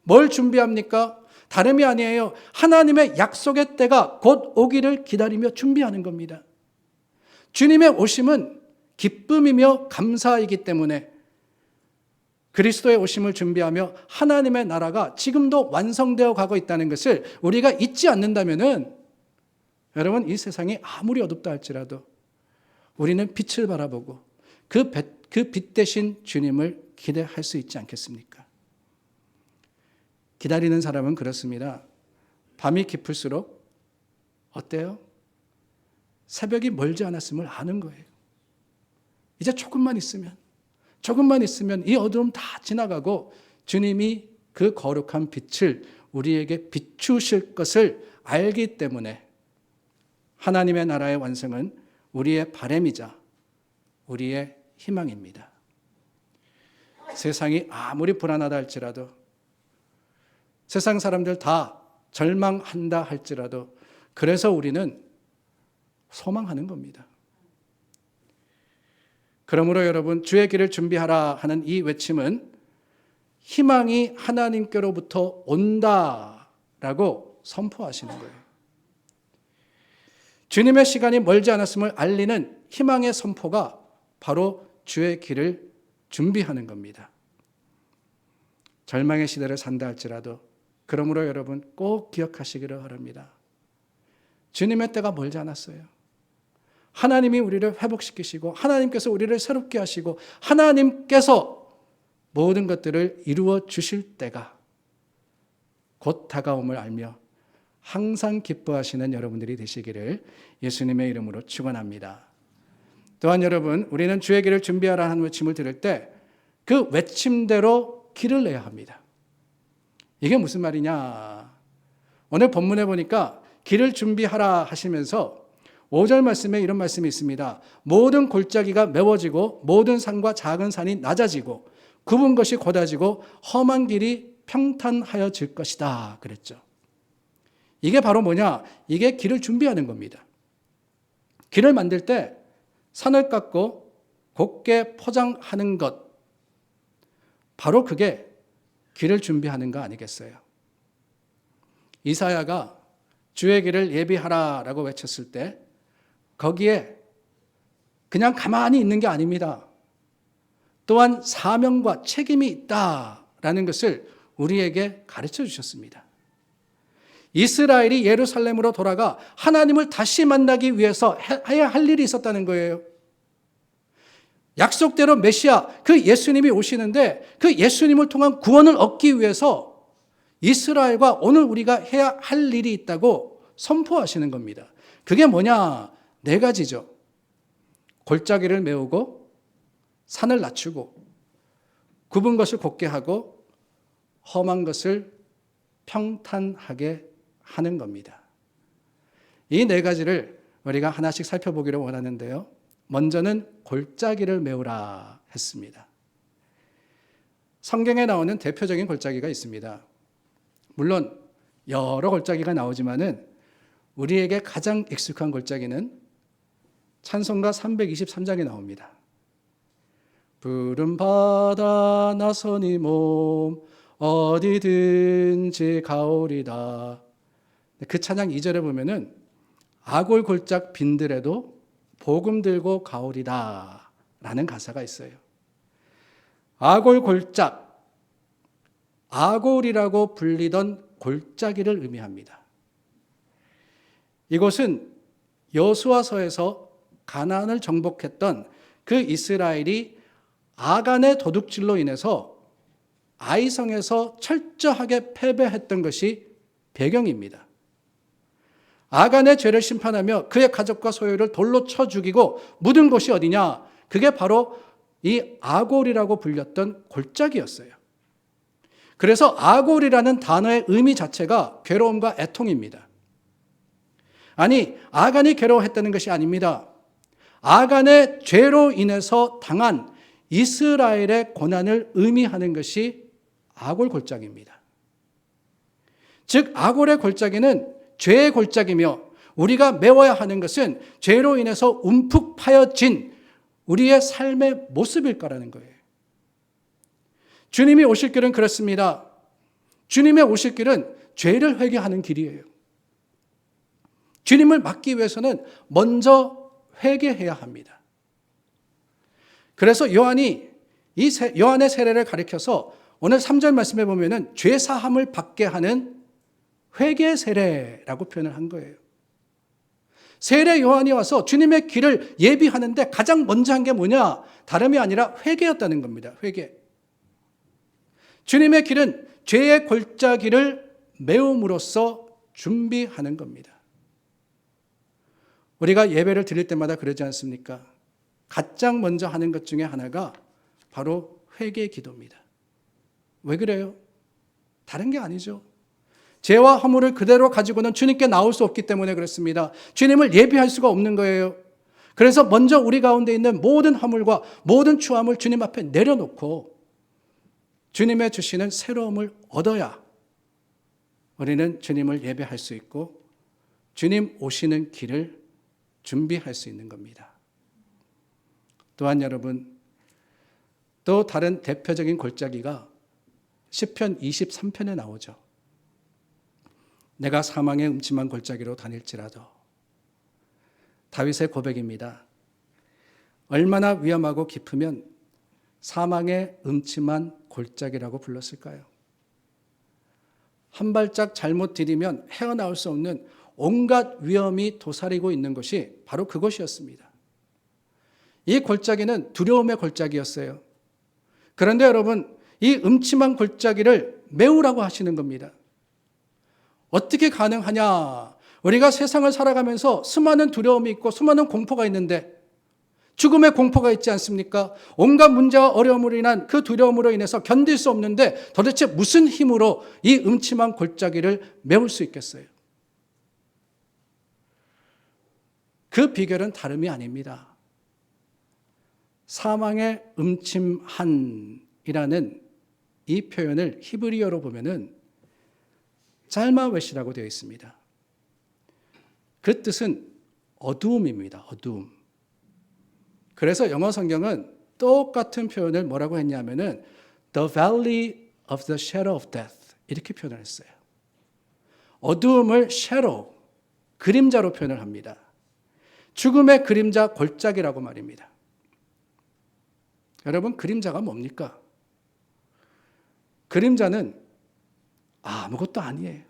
뭘 준비합니까? 다름이 아니에요. 하나님의 약속의 때가 곧 오기를 기다리며 준비하는 겁니다. 주님의 오심은 기쁨이며 감사이기 때문에 그리스도의 오심을 준비하며 하나님의 나라가 지금도 완성되어 가고 있다는 것을 우리가 잊지 않는다면은 여러분, 이 세상이 아무리 어둡다 할지라도 우리는 빛을 바라보고 그 빛 대신 주님을 기대할 수 있지 않겠습니까? 기다리는 사람은 그렇습니다. 밤이 깊을수록 어때요? 새벽이 멀지 않았음을 아는 거예요. 이제 조금만 있으면 이 어두움 다 지나가고 주님이 그 거룩한 빛을 우리에게 비추실 것을 알기 때문에 하나님의 나라의 완성은 우리의 바람이자 우리의 희망입니다. 세상이 아무리 불안하다 할지라도, 세상 사람들 다 절망한다 할지라도, 그래서 우리는 소망하는 겁니다. 그러므로 여러분, 주의 길을 준비하라 하는 이 외침은 희망이 하나님께로부터 온다라고 선포하시는 거예요. 주님의 시간이 멀지 않았음을 알리는 희망의 선포가 바로 주의 길을 준비하는 겁니다. 절망의 시대를 산다 할지라도, 그러므로 여러분 꼭 기억하시기를 바랍니다. 주님의 때가 멀지 않았어요. 하나님이 우리를 회복시키시고 하나님께서 우리를 새롭게 하시고 하나님께서 모든 것들을 이루어 주실 때가 곧 다가옴을 알며 항상 기뻐하시는 여러분들이 되시기를 예수님의 이름으로 축원합니다. 또한 여러분, 우리는 주의 길을 준비하라 하는 외침을 들을 때 그 외침대로 길을 내야 합니다. 이게 무슨 말이냐? 오늘 본문에 보니까 길을 준비하라 하시면서 5절 말씀에 이런 말씀이 있습니다. 모든 골짜기가 메워지고 모든 산과 작은 산이 낮아지고 굽은 것이 곧아지고 험한 길이 평탄하여질 것이다 그랬죠. 이게 바로 뭐냐? 이게 길을 준비하는 겁니다. 길을 만들 때 산을 깎고 곱게 포장하는 것, 바로 그게 길을 준비하는 거 아니겠어요? 이사야가 주의 길을 예비하라라고 외쳤을 때 거기에 그냥 가만히 있는 게 아닙니다. 또한 사명과 책임이 있다라는 것을 우리에게 가르쳐 주셨습니다. 이스라엘이 예루살렘으로 돌아가 하나님을 다시 만나기 위해서 해야 할 일이 있었다는 거예요. 약속대로 메시아, 그 예수님이 오시는데 그 예수님을 통한 구원을 얻기 위해서 이스라엘과 오늘 우리가 해야 할 일이 있다고 선포하시는 겁니다. 그게 뭐냐? 4가지죠. 골짜기를 메우고 산을 낮추고 굽은 것을 곱게 하고 험한 것을 평탄하게 하는 겁니다. 이 4가지를 우리가 하나씩 살펴보기를 원하는데요. 먼저는 골짜기를 메우라 했습니다. 성경에 나오는 대표적인 골짜기가 있습니다. 물론 여러 골짜기가 나오지만은 우리에게 가장 익숙한 골짜기는 찬송가 323장에 나옵니다. 푸른 바다 나서니 몸 어디든지 가오리다. 그 찬양 2절에 보면은 아골 골짝 빈들에도 복음 들고 가오리다 라는 가사가 있어요. 아골 골짝, 아골이라고 불리던 골짜기를 의미합니다. 이곳은 여호수아서에서 가나안을 정복했던 그 이스라엘이 아간의 도둑질로 인해서 아이성에서 철저하게 패배했던 것이 배경입니다. 아간의 죄를 심판하며 그의 가족과 소유를 돌로 쳐 죽이고 묻은 곳이 어디냐? 그게 바로 이 아골이라고 불렸던 골짜기였어요. 그래서 아골이라는 단어의 의미 자체가 괴로움과 애통입니다. 아니, 아간이 괴로워했다는 것이 아닙니다. 아간의 죄로 인해서 당한 이스라엘의 고난을 의미하는 것이 아골 골짜기입니다. 즉, 아골의 골짜기는 죄의 골짜기며 우리가 메워야 하는 것은 죄로 인해서 움푹 파여진 우리의 삶의 모습일 거라는 거예요. 주님이 오실 길은 그렇습니다. 주님의 오실 길은 죄를 회개하는 길이에요. 주님을 맞기 위해서는 먼저 회개해야 합니다. 그래서 요한이 이 요한의 세례를 가리켜서 오늘 3절 말씀에 보면은 죄 사함을 받게 하는 회개 세례라고 표현을 한 거예요. 세례 요한이 와서 주님의 길을 예비하는데 가장 먼저 한 게 뭐냐? 다름이 아니라 회개였다는 겁니다. 회개. 주님의 길은 죄의 골짜기를 메움으로써 준비하는 겁니다. 우리가 예배를 드릴 때마다 그러지 않습니까? 가장 먼저 하는 것 중에 하나가 바로 회개 기도입니다. 왜 그래요? 다른 게 아니죠. 죄와 허물을 그대로 가지고는 주님께 나올 수 없기 때문에 그렇습니다. 주님을 예비할 수가 없는 거예요. 그래서 먼저 우리 가운데 있는 모든 허물과 모든 추함을 주님 앞에 내려놓고 주님의 주시는 새로움을 얻어야 우리는 주님을 예배할 수 있고 주님 오시는 길을 준비할 수 있는 겁니다. 또한 여러분, 또 다른 대표적인 골짜기가 시편 23편에 나오죠. 내가 사망의 음침한 골짜기로 다닐지라도. 다윗의 고백입니다. 얼마나 위험하고 깊으면 사망의 음침한 골짜기라고 불렀을까요? 한 발짝 잘못 디디면 헤어나올 수 없는 온갖 위험이 도사리고 있는 것이 바로 그것이었습니다. 이 골짜기는 두려움의 골짜기였어요. 그런데 여러분, 이 음침한 골짜기를 메우라고 하시는 겁니다. 어떻게 가능하냐? 우리가 세상을 살아가면서 수많은 두려움이 있고 수많은 공포가 있는데 죽음의 공포가 있지 않습니까? 온갖 문제와 어려움으로 인한 그 두려움으로 인해서 견딜 수 없는데 도대체 무슨 힘으로 이 음침한 골짜기를 메울 수 있겠어요? 그 비결은 다름이 아닙니다. 사망의 음침한이라는 이 표현을 히브리어로 보면은 잘마웨시라고 되어 있습니다. 그 뜻은 어두움입니다. 어두움. 그래서 영어 성경은 똑같은 표현을 뭐라고 했냐면은 The Valley of the Shadow of Death 이렇게 표현을 했어요. 어두움을 shadow, 그림자로 표현을 합니다. 죽음의 그림자 골짜기라고 말입니다. 여러분, 그림자가 뭡니까? 그림자는 아무것도 아니에요.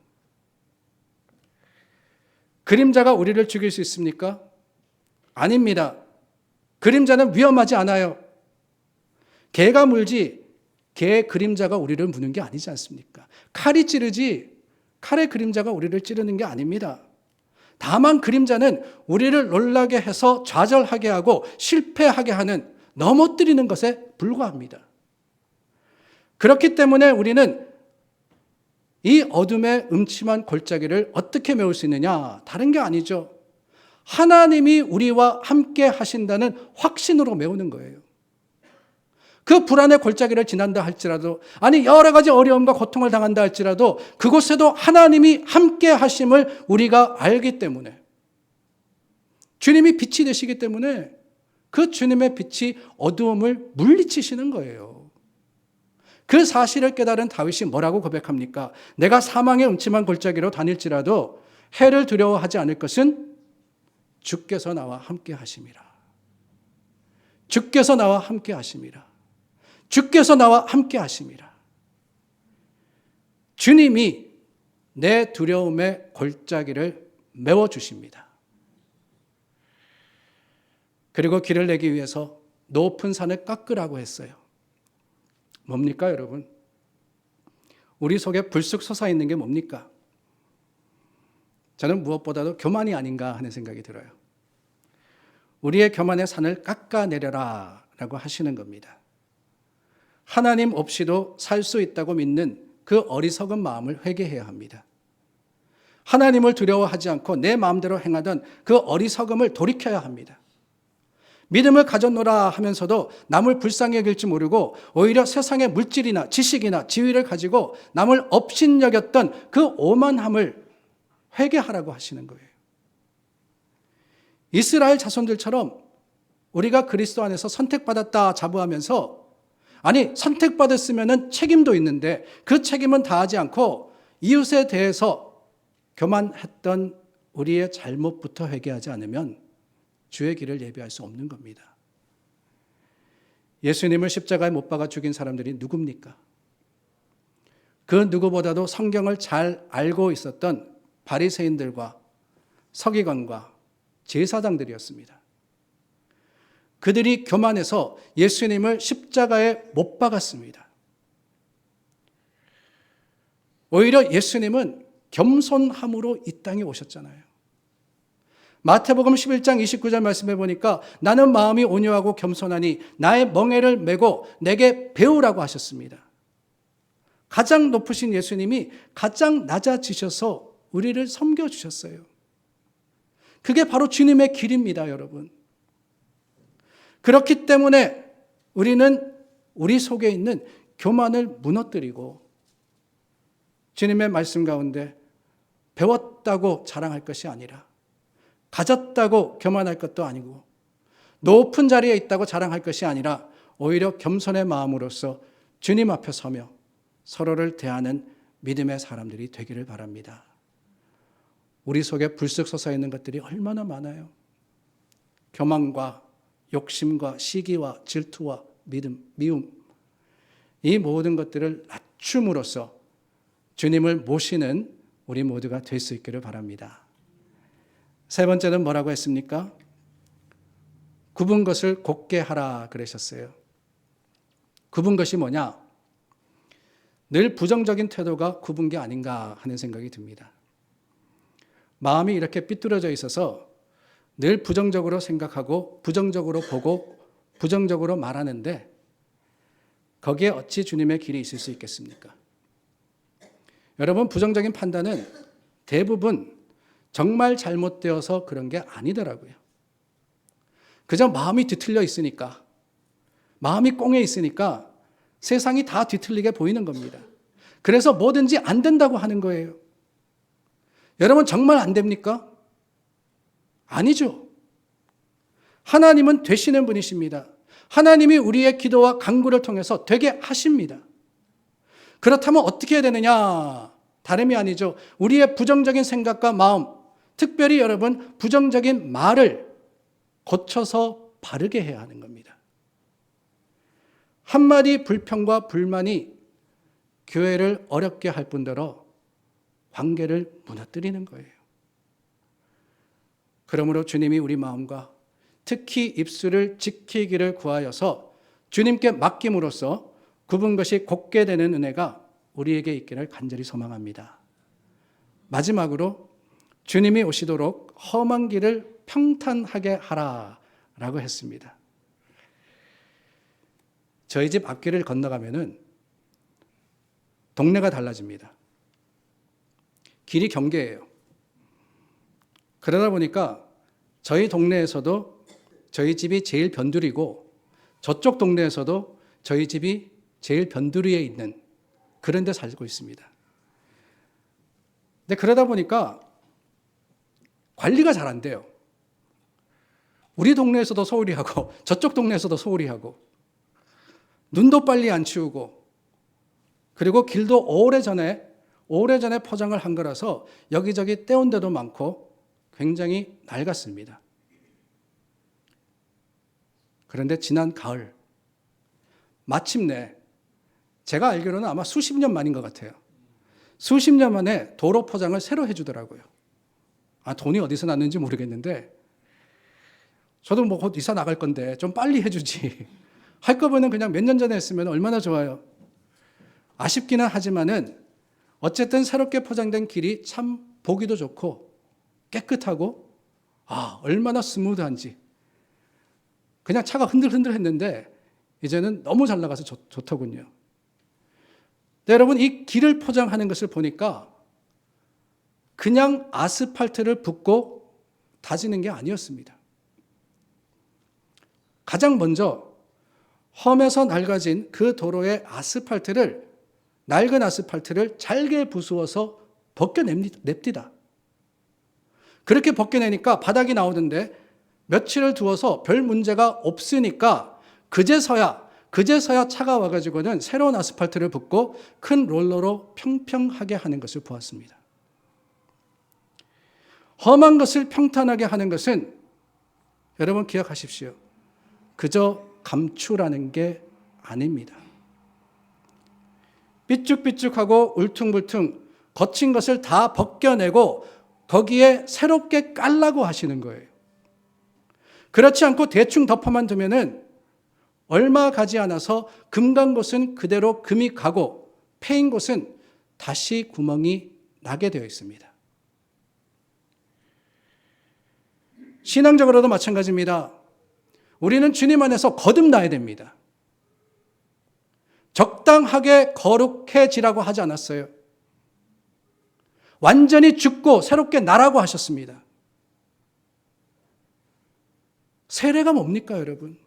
그림자가 우리를 죽일 수 있습니까? 아닙니다. 그림자는 위험하지 않아요. 개가 물지 개의 그림자가 우리를 무는 게 아니지 않습니까? 칼이 찌르지 칼의 그림자가 우리를 찌르는 게 아닙니다. 다만 그림자는 우리를 놀라게 해서 좌절하게 하고 실패하게 하는, 넘어뜨리는 것에 불과합니다. 그렇기 때문에 우리는 이 어둠의 음침한 골짜기를 어떻게 메울 수 있느냐? 다른 게 아니죠. 하나님이 우리와 함께 하신다는 확신으로 메우는 거예요. 그 불안의 골짜기를 지난다 할지라도, 아니 여러 가지 어려움과 고통을 당한다 할지라도 그곳에도 하나님이 함께 하심을 우리가 알기 때문에, 주님이 빛이 되시기 때문에 그 주님의 빛이 어두움을 물리치시는 거예요. 그 사실을 깨달은 다윗이 뭐라고 고백합니까? 내가 사망의 음침한 골짜기로 다닐지라도 해를 두려워하지 않을 것은 주께서 나와 함께 하심이라. 주께서 나와 함께 하심이라. 주께서 나와 함께 하심이라. 주님이 내 두려움의 골짜기를 메워주십니다. 그리고 길을 내기 위해서 높은 산을 깎으라고 했어요. 뭡니까, 여러분? 우리 속에 불쑥 솟아있는 게 뭡니까? 저는 무엇보다도 교만이 아닌가 하는 생각이 들어요. 우리의 교만의 산을 깎아내려라 라고 하시는 겁니다. 하나님 없이도 살 수 있다고 믿는 그 어리석은 마음을 회개해야 합니다. 하나님을 두려워하지 않고 내 마음대로 행하던 그 어리석음을 돌이켜야 합니다. 믿음을 가졌노라 하면서도 남을 불쌍히 여길지 모르고 오히려 세상의 물질이나 지식이나 지위를 가지고 남을 업신여겼던 그 오만함을 회개하라고 하시는 거예요. 이스라엘 자손들처럼 우리가 그리스도 안에서 선택받았다 자부하면서 아니 선택받았으면 책임도 있는데 그 책임은 다하지 않고 이웃에 대해서 교만했던 우리의 잘못부터 회개하지 않으면 주의 길을 예비할 수 없는 겁니다. 예수님을 십자가에 못 박아 죽인 사람들이 누굽니까? 그 누구보다도 성경을 잘 알고 있었던 바리새인들과 서기관과 제사장들이었습니다. 그들이 교만해서 예수님을 십자가에 못 박았습니다. 오히려 예수님은 겸손함으로 이 땅에 오셨잖아요. 마태복음 11장 29절 말씀해 보니까 나는 마음이 온유하고 겸손하니 나의 멍에를 메고 내게 배우라고 하셨습니다. 가장 높으신 예수님이 가장 낮아지셔서 우리를 섬겨주셨어요. 그게 바로 주님의 길입니다, 여러분. 그렇기 때문에 우리는 우리 속에 있는 교만을 무너뜨리고 주님의 말씀 가운데 배웠다고 자랑할 것이 아니라 가졌다고 교만할 것도 아니고 높은 자리에 있다고 자랑할 것이 아니라 오히려 겸손의 마음으로서 주님 앞에 서며 서로를 대하는 믿음의 사람들이 되기를 바랍니다. 우리 속에 불쑥 솟아있는 것들이 얼마나 많아요. 교만과 욕심과 시기와 질투와 미움 이 모든 것들을 낮춤으로써 주님을 모시는 우리 모두가 될 수 있기를 바랍니다. 세 번째는 뭐라고 했습니까? 굽은 것을 곱게 하라 그러셨어요. 굽은 것이 뭐냐? 늘 부정적인 태도가 굽은 게 아닌가 하는 생각이 듭니다. 마음이 이렇게 삐뚤어져 있어서 늘 부정적으로 생각하고 부정적으로 보고 부정적으로 말하는데 거기에 어찌 주님의 길이 있을 수 있겠습니까? 여러분, 부정적인 판단은 대부분 정말 잘못되어서 그런 게 아니더라고요. 그저 마음이 뒤틀려 있으니까, 마음이 꽁해 있으니까 세상이 다 뒤틀리게 보이는 겁니다. 그래서 뭐든지 안 된다고 하는 거예요. 여러분, 정말 안 됩니까? 아니죠. 하나님은 되시는 분이십니다. 하나님이 우리의 기도와 간구를 통해서 되게 하십니다. 그렇다면 어떻게 해야 되느냐? 다름이 아니죠. 우리의 부정적인 생각과 마음, 특별히 여러분 부정적인 말을 고쳐서 바르게 해야 하는 겁니다. 한마디 불평과 불만이 교회를 어렵게 할 뿐더러 관계를 무너뜨리는 거예요. 그러므로 주님이 우리 마음과 특히 입술을 지키기를 구하여서 주님께 맡김으로써 굽은 것이 곱게 되는 은혜가 우리에게 있기를 간절히 소망합니다. 마지막으로 주님이 오시도록 험한 길을 평탄하게 하라라고 했습니다. 저희 집 앞길을 건너가면은 동네가 달라집니다. 길이 경계예요. 그러다 보니까 저희 동네에서도 저희 집이 제일 변두리고 저쪽 동네에서도 저희 집이 제일 변두리에 있는 그런 데 살고 있습니다. 근데 그러다 보니까 관리가 잘 안 돼요. 우리 동네에서도 소홀히 하고 저쪽 동네에서도 소홀히 하고 눈도 빨리 안 치우고 그리고 길도 오래전에 포장을 한 거라서 여기저기 떼온 데도 많고 굉장히 낡았습니다. 그런데 지난 가을 마침내 제가 알기로는 아마 수십 년 만인 것 같아요. 수십 년 만에 도로 포장을 새로 해주더라고요. 돈이 어디서 났는지 모르겠는데 저도 뭐 곧 이사 나갈 건데 좀 빨리 해주지. 할 거면은 그냥 몇 년 전에 했으면 얼마나 좋아요. 아쉽기는 하지만은 어쨌든 새롭게 포장된 길이 참 보기도 좋고 깨끗하고 얼마나 스무드한지. 그냥 차가 흔들흔들 했는데 이제는 너무 잘 나가서 좋더군요. 네, 여러분, 이 길을 포장하는 것을 보니까 그냥 아스팔트를 붓고 다지는 게 아니었습니다. 가장 먼저 험에서 낡아진 그 도로의 낡은 아스팔트를 잘게 부수어서 벗겨냅니다. 그렇게 벗겨내니까 바닥이 나오는데 며칠을 두어서 별 문제가 없으니까 그제서야 차가 와가지고는 새로운 아스팔트를 붓고 큰 롤러로 평평하게 하는 것을 보았습니다. 험한 것을 평탄하게 하는 것은 여러분 기억하십시오. 그저 감추라는 게 아닙니다. 삐쭉삐쭉하고 울퉁불퉁 거친 것을 다 벗겨내고 거기에 새롭게 깔라고 하시는 거예요. 그렇지 않고 대충 덮어만 두면은 얼마 가지 않아서 금 간 곳은 그대로 금이 가고 패인 곳은 다시 구멍이 나게 되어 있습니다. 신앙적으로도 마찬가지입니다. 우리는 주님 안에서 거듭나야 됩니다. 적당하게 거룩해지라고 하지 않았어요. 완전히 죽고 새롭게 나라고 하셨습니다. 세례가 뭡니까, 여러분?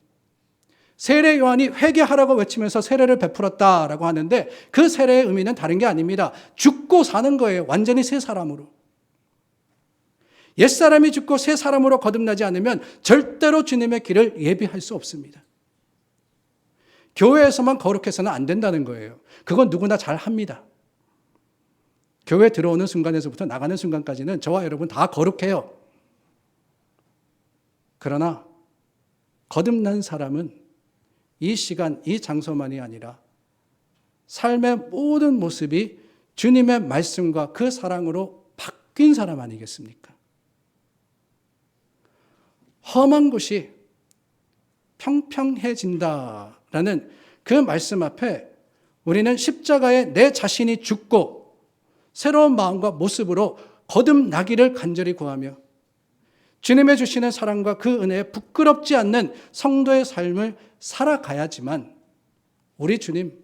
세례 요한이 회개하라고 외치면서 세례를 베풀었다라고 하는데 그 세례의 의미는 다른 게 아닙니다. 죽고 사는 거예요. 완전히 새 사람으로. 옛사람이 죽고 새 사람으로 거듭나지 않으면 절대로 주님의 길을 예비할 수 없습니다. 교회에서만 거룩해서는 안 된다는 거예요. 그건 누구나 잘 합니다. 교회 들어오는 순간에서부터 나가는 순간까지는 저와 여러분 다 거룩해요. 그러나 거듭난 사람은 이 시간, 이 장소만이 아니라 삶의 모든 모습이 주님의 말씀과 그 사랑으로 바뀐 사람 아니겠습니까? 험한 곳이 평평해진다라는 그 말씀 앞에 우리는 십자가에 내 자신이 죽고 새로운 마음과 모습으로 거듭나기를 간절히 구하며 주님의 주시는 사랑과 그 은혜에 부끄럽지 않는 성도의 삶을 살아가야지만 우리 주님,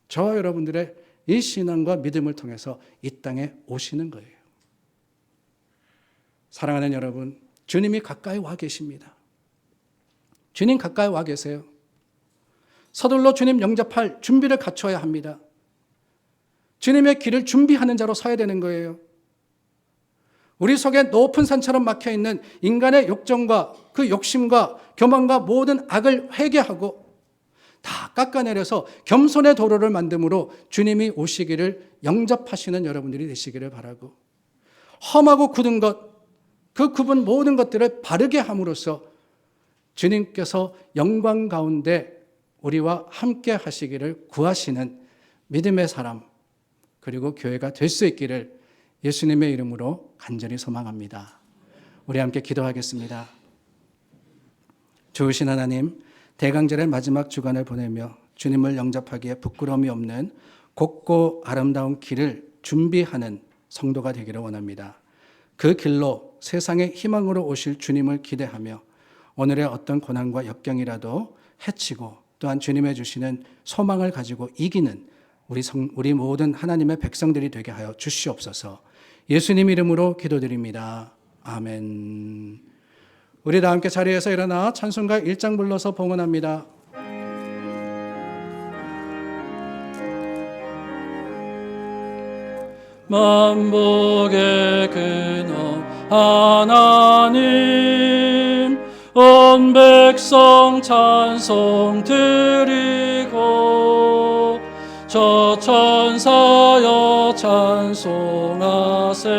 저와 여러분들의 이 신앙과 믿음을 통해서 이 땅에 오시는 거예요. 사랑하는 여러분, 주님이 가까이 와 계십니다. 주님 가까이 와 계세요. 서둘러 주님 영접할 준비를 갖춰야 합니다. 주님의 길을 준비하는 자로 서야 되는 거예요. 우리 속에 높은 산처럼 막혀있는 인간의 욕정과 그 욕심과 교만과 모든 악을 회개하고 다 깎아내려서 겸손의 도로를 만듦으로 주님이 오시기를 영접하시는 여러분들이 되시기를 바라고 험하고 굳은 것, 그 굽은 모든 것들을 바르게 함으로써 주님께서 영광 가운데 우리와 함께 하시기를 구하시는 믿음의 사람 그리고 교회가 될 수 있기를 예수님의 이름으로 간절히 소망합니다. 우리 함께 기도하겠습니다. 좋으신 하나님, 대강절의 마지막 주간을 보내며 주님을 영접하기에 부끄러움이 없는 곱고 아름다운 길을 준비하는 성도가 되기를 원합니다. 그 길로 세상의 희망으로 오실 주님을 기대하며 오늘의 어떤 고난과 역경이라도 해치고 또한 주님의 주시는 소망을 가지고 이기는 우리 모든 하나님의 백성들이 되게 하여 주시옵소서. 예수님 이름으로 기도드립니다. 아멘. 우리 다 함께 자리에서 일어나 찬송가 1장 불러서 봉헌합니다. 만복의 근원 하나님 온 백성 찬송 드리고 저 천사여 찬송하세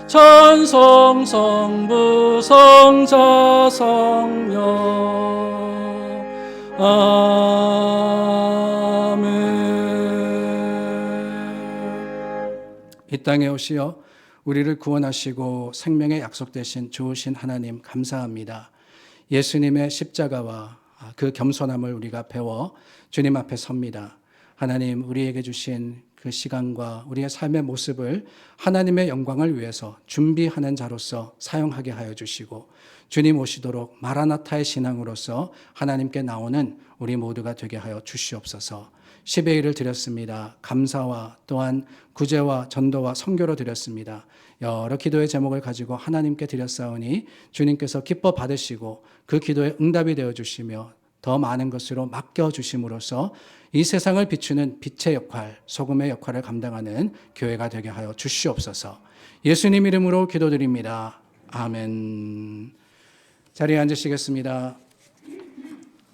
찬송 성부 성자 성령 아멘. 이 땅에 오시어 우리를 구원하시고 생명의 약속 되신 좋으신 하나님 감사합니다. 예수님의 십자가와 그 겸손함을 우리가 배워 주님 앞에 섭니다. 하나님, 우리에게 주신 그 시간과 우리의 삶의 모습을 하나님의 영광을 위해서 준비하는 자로서 사용하게 하여 주시고, 주님 오시도록 마라나타의 신앙으로서 하나님께 나오는 우리 모두가 되게 하여 주시옵소서. 10의 1을 드렸습니다. 감사와 또한 구제와 전도와 선교로 드렸습니다. 여러 기도의 제목을 가지고 하나님께 드렸사오니 주님께서 기뻐 받으시고 그 기도에 응답이 되어 주시며 더 많은 것으로 맡겨 주심으로써 이 세상을 비추는 빛의 역할, 소금의 역할을 감당하는 교회가 되게 하여 주시옵소서. 예수님 이름으로 기도드립니다. 아멘. 자리에 앉으시겠습니다.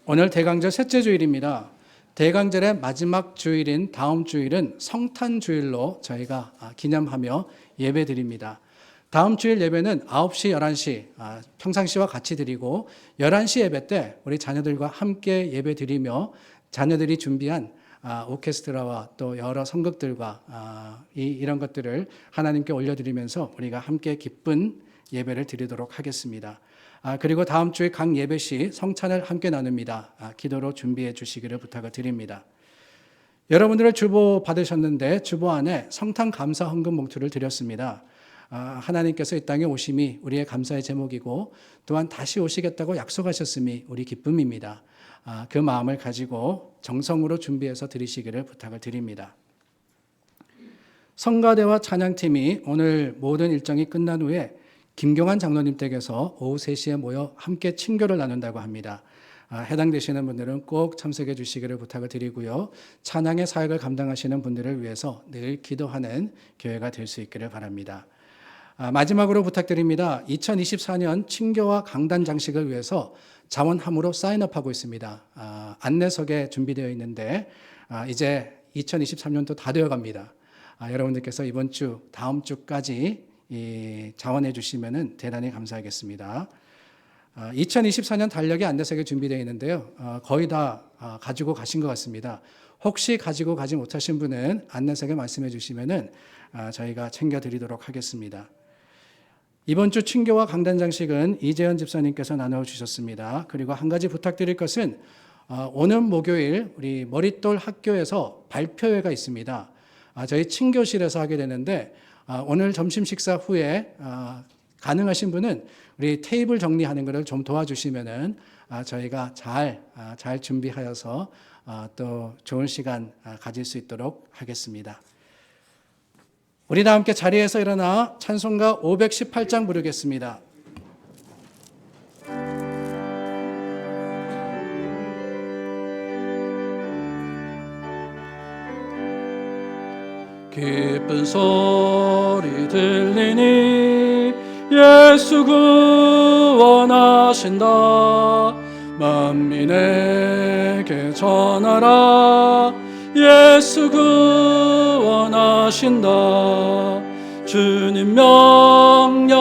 오늘 대강절 셋째 주일입니다. 대강절의 마지막 주일인 다음 주일은 성탄주일로 저희가 기념하며 예배드립니다. 다음 주일 예배는 9시, 11시 평상시와 같이 드리고 11시 예배 때 우리 자녀들과 함께 예배드리며 자녀들이 준비한 오케스트라와 또 여러 선곡들과 이런 것들을 하나님께 올려드리면서 우리가 함께 기쁜 예배를 드리도록 하겠습니다. 그리고 다음 주에 각 예배 시 성찬을 함께 나눕니다. 기도로 준비해 주시기를 부탁을 드립니다. 여러분들의 주보 받으셨는데 주보 안에 성탄 감사 헌금 봉투를 드렸습니다. 하나님께서 이 땅에 오심이 우리의 감사의 제목이고 또한 다시 오시겠다고 약속하셨음이 우리 기쁨입니다. 그 마음을 가지고 정성으로 준비해서 드리시기를 부탁을 드립니다. 성가대와 찬양팀이 오늘 모든 일정이 끝난 후에 김경환 장로님 댁에서 오후 3시에 모여 함께 친교를 나눈다고 합니다. 해당되시는 분들은 꼭 참석해 주시기를 부탁을 드리고요. 찬양의 사역을 감당하시는 분들을 위해서 늘 기도하는 교회가 될 수 있기를 바랍니다. 마지막으로 부탁드립니다. 2024년 친교와 강단 장식을 위해서 자원함으로 사인업하고 있습니다. 안내석에 준비되어 있는데 이제 2023년도 다 되어갑니다. 여러분들께서 이번 주, 다음 주까지 자원해 주시면 대단히 감사하겠습니다. 2024년 달력이 안내석에 준비되어 있는데요. 거의 다 가지고 가신 것 같습니다. 혹시 가지고 가지 못하신 분은 안내석에 말씀해 주시면 저희가 챙겨드리도록 하겠습니다. 이번 주 친교와 강단 장식은 이재현 집사님께서 나눠주셨습니다. 그리고 한 가지 부탁드릴 것은 오는 목요일 우리 머릿돌 학교에서 발표회가 있습니다. 저희 친교실에서 하게 되는데 오늘 점심 식사 후에 가능하신 분은 우리 테이블 정리하는 것을 좀 도와주시면은 저희가 잘 준비하여서 또 좋은 시간 가질 수 있도록 하겠습니다. 우리 다 함께 자리에서 일어나 찬송가 518장 부르겠습니다. 기쁜 소리 들리니 예수 구원하신다. 만민에게 전하라. 예수 구원하신다. 주님 명령하시니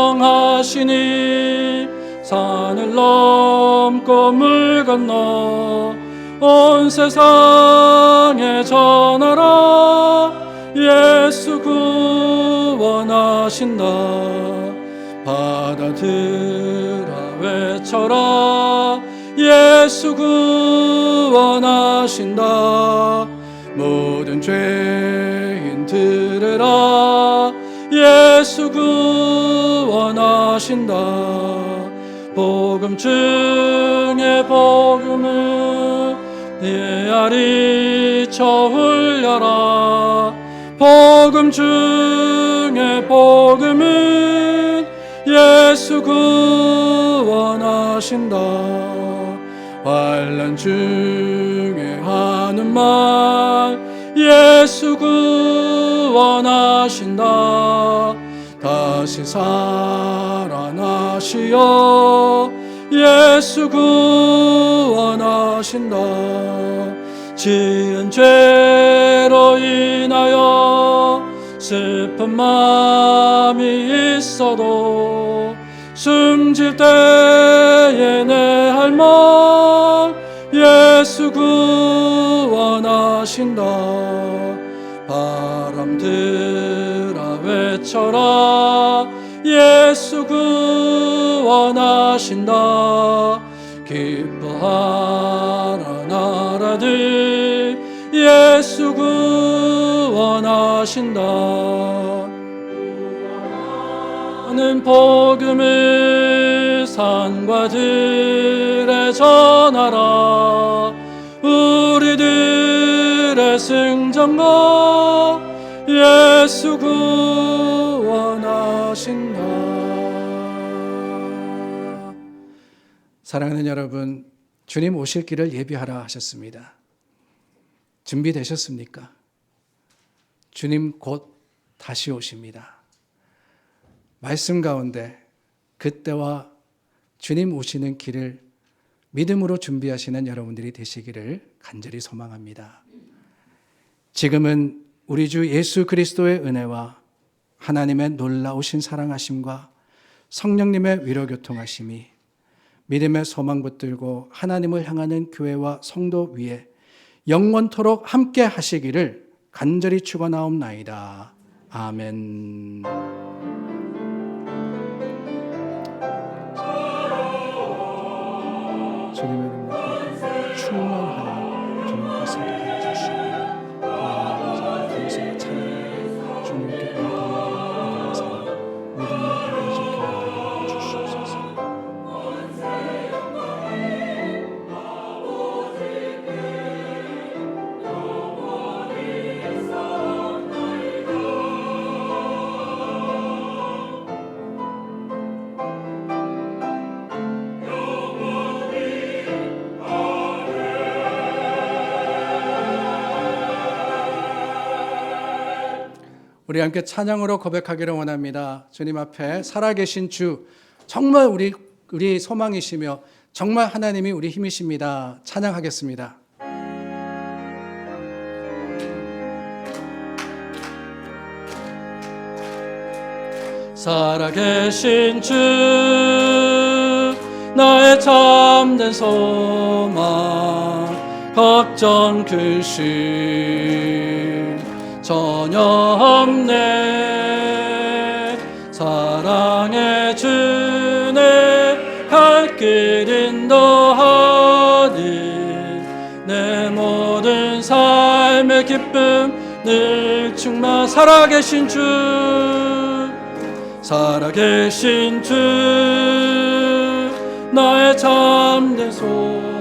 산을 넘고 물 건너 온 세상에 전하라. 예수 구원하신다. 받아들아 외쳐라. 예수 구원하신다. 모든 죄인 들으라. 예수 구원하신다. 복음 중에 복음을 네 아리쳐 흘려라. 복음 중에 복음은 예수 구원하신다. 환난 중에 하는 말 예수 구원하신다. 다시 살아나시어 예수 구원하신다. 지은 죄로 인하여 슬픈 마음이 있어도 숨질 때에 내 할 말 예수 구원하신다. 바람들아 외쳐 멈춰라. 예수 구원하신다. 기뻐하라 나라들, 예수 구원하신다. 하는 복음을 산과 들에 전하라. 우리들의 승전가 예수 구원하신다. 사랑하는 여러분, 주님 오실 길을 예비하라 하셨습니다. 준비되셨습니까? 주님 곧 다시 오십니다. 말씀 가운데 그때와 주님 오시는 길을 믿음으로 준비하시는 여러분들이 되시기를 간절히 소망합니다. 지금은 우리 주 예수 그리스도의 은혜와 하나님의 놀라우신 사랑하심과 성령님의 위로교통하심이 믿음의 소망 붙들고 하나님을 향하는 교회와 성도 위에 영원토록 함께 하시기를 간절히 축원하옵나이다. 아멘. 주님의 능력과 충만하여 주님께서 도와주시고 감사와 찬양을 주님께 감사하며 믿음의 아버지께 되게 주시옵소서. 우리 함께 찬양으로 고백하기를 원합니다. 주님 앞에 살아계신 주, 정말 우리 소망이시며 정말 하나님이 우리 힘이십니다. 찬양하겠습니다. 살아계신 주, 나의 참된 소망, 걱정 근심 전혀 없네. 사랑의 주내 갈 길 인도하니 내 모든 삶의 기쁨 늘 충만. 살아계신 주, 살아계신 주, 나의 참된 소망,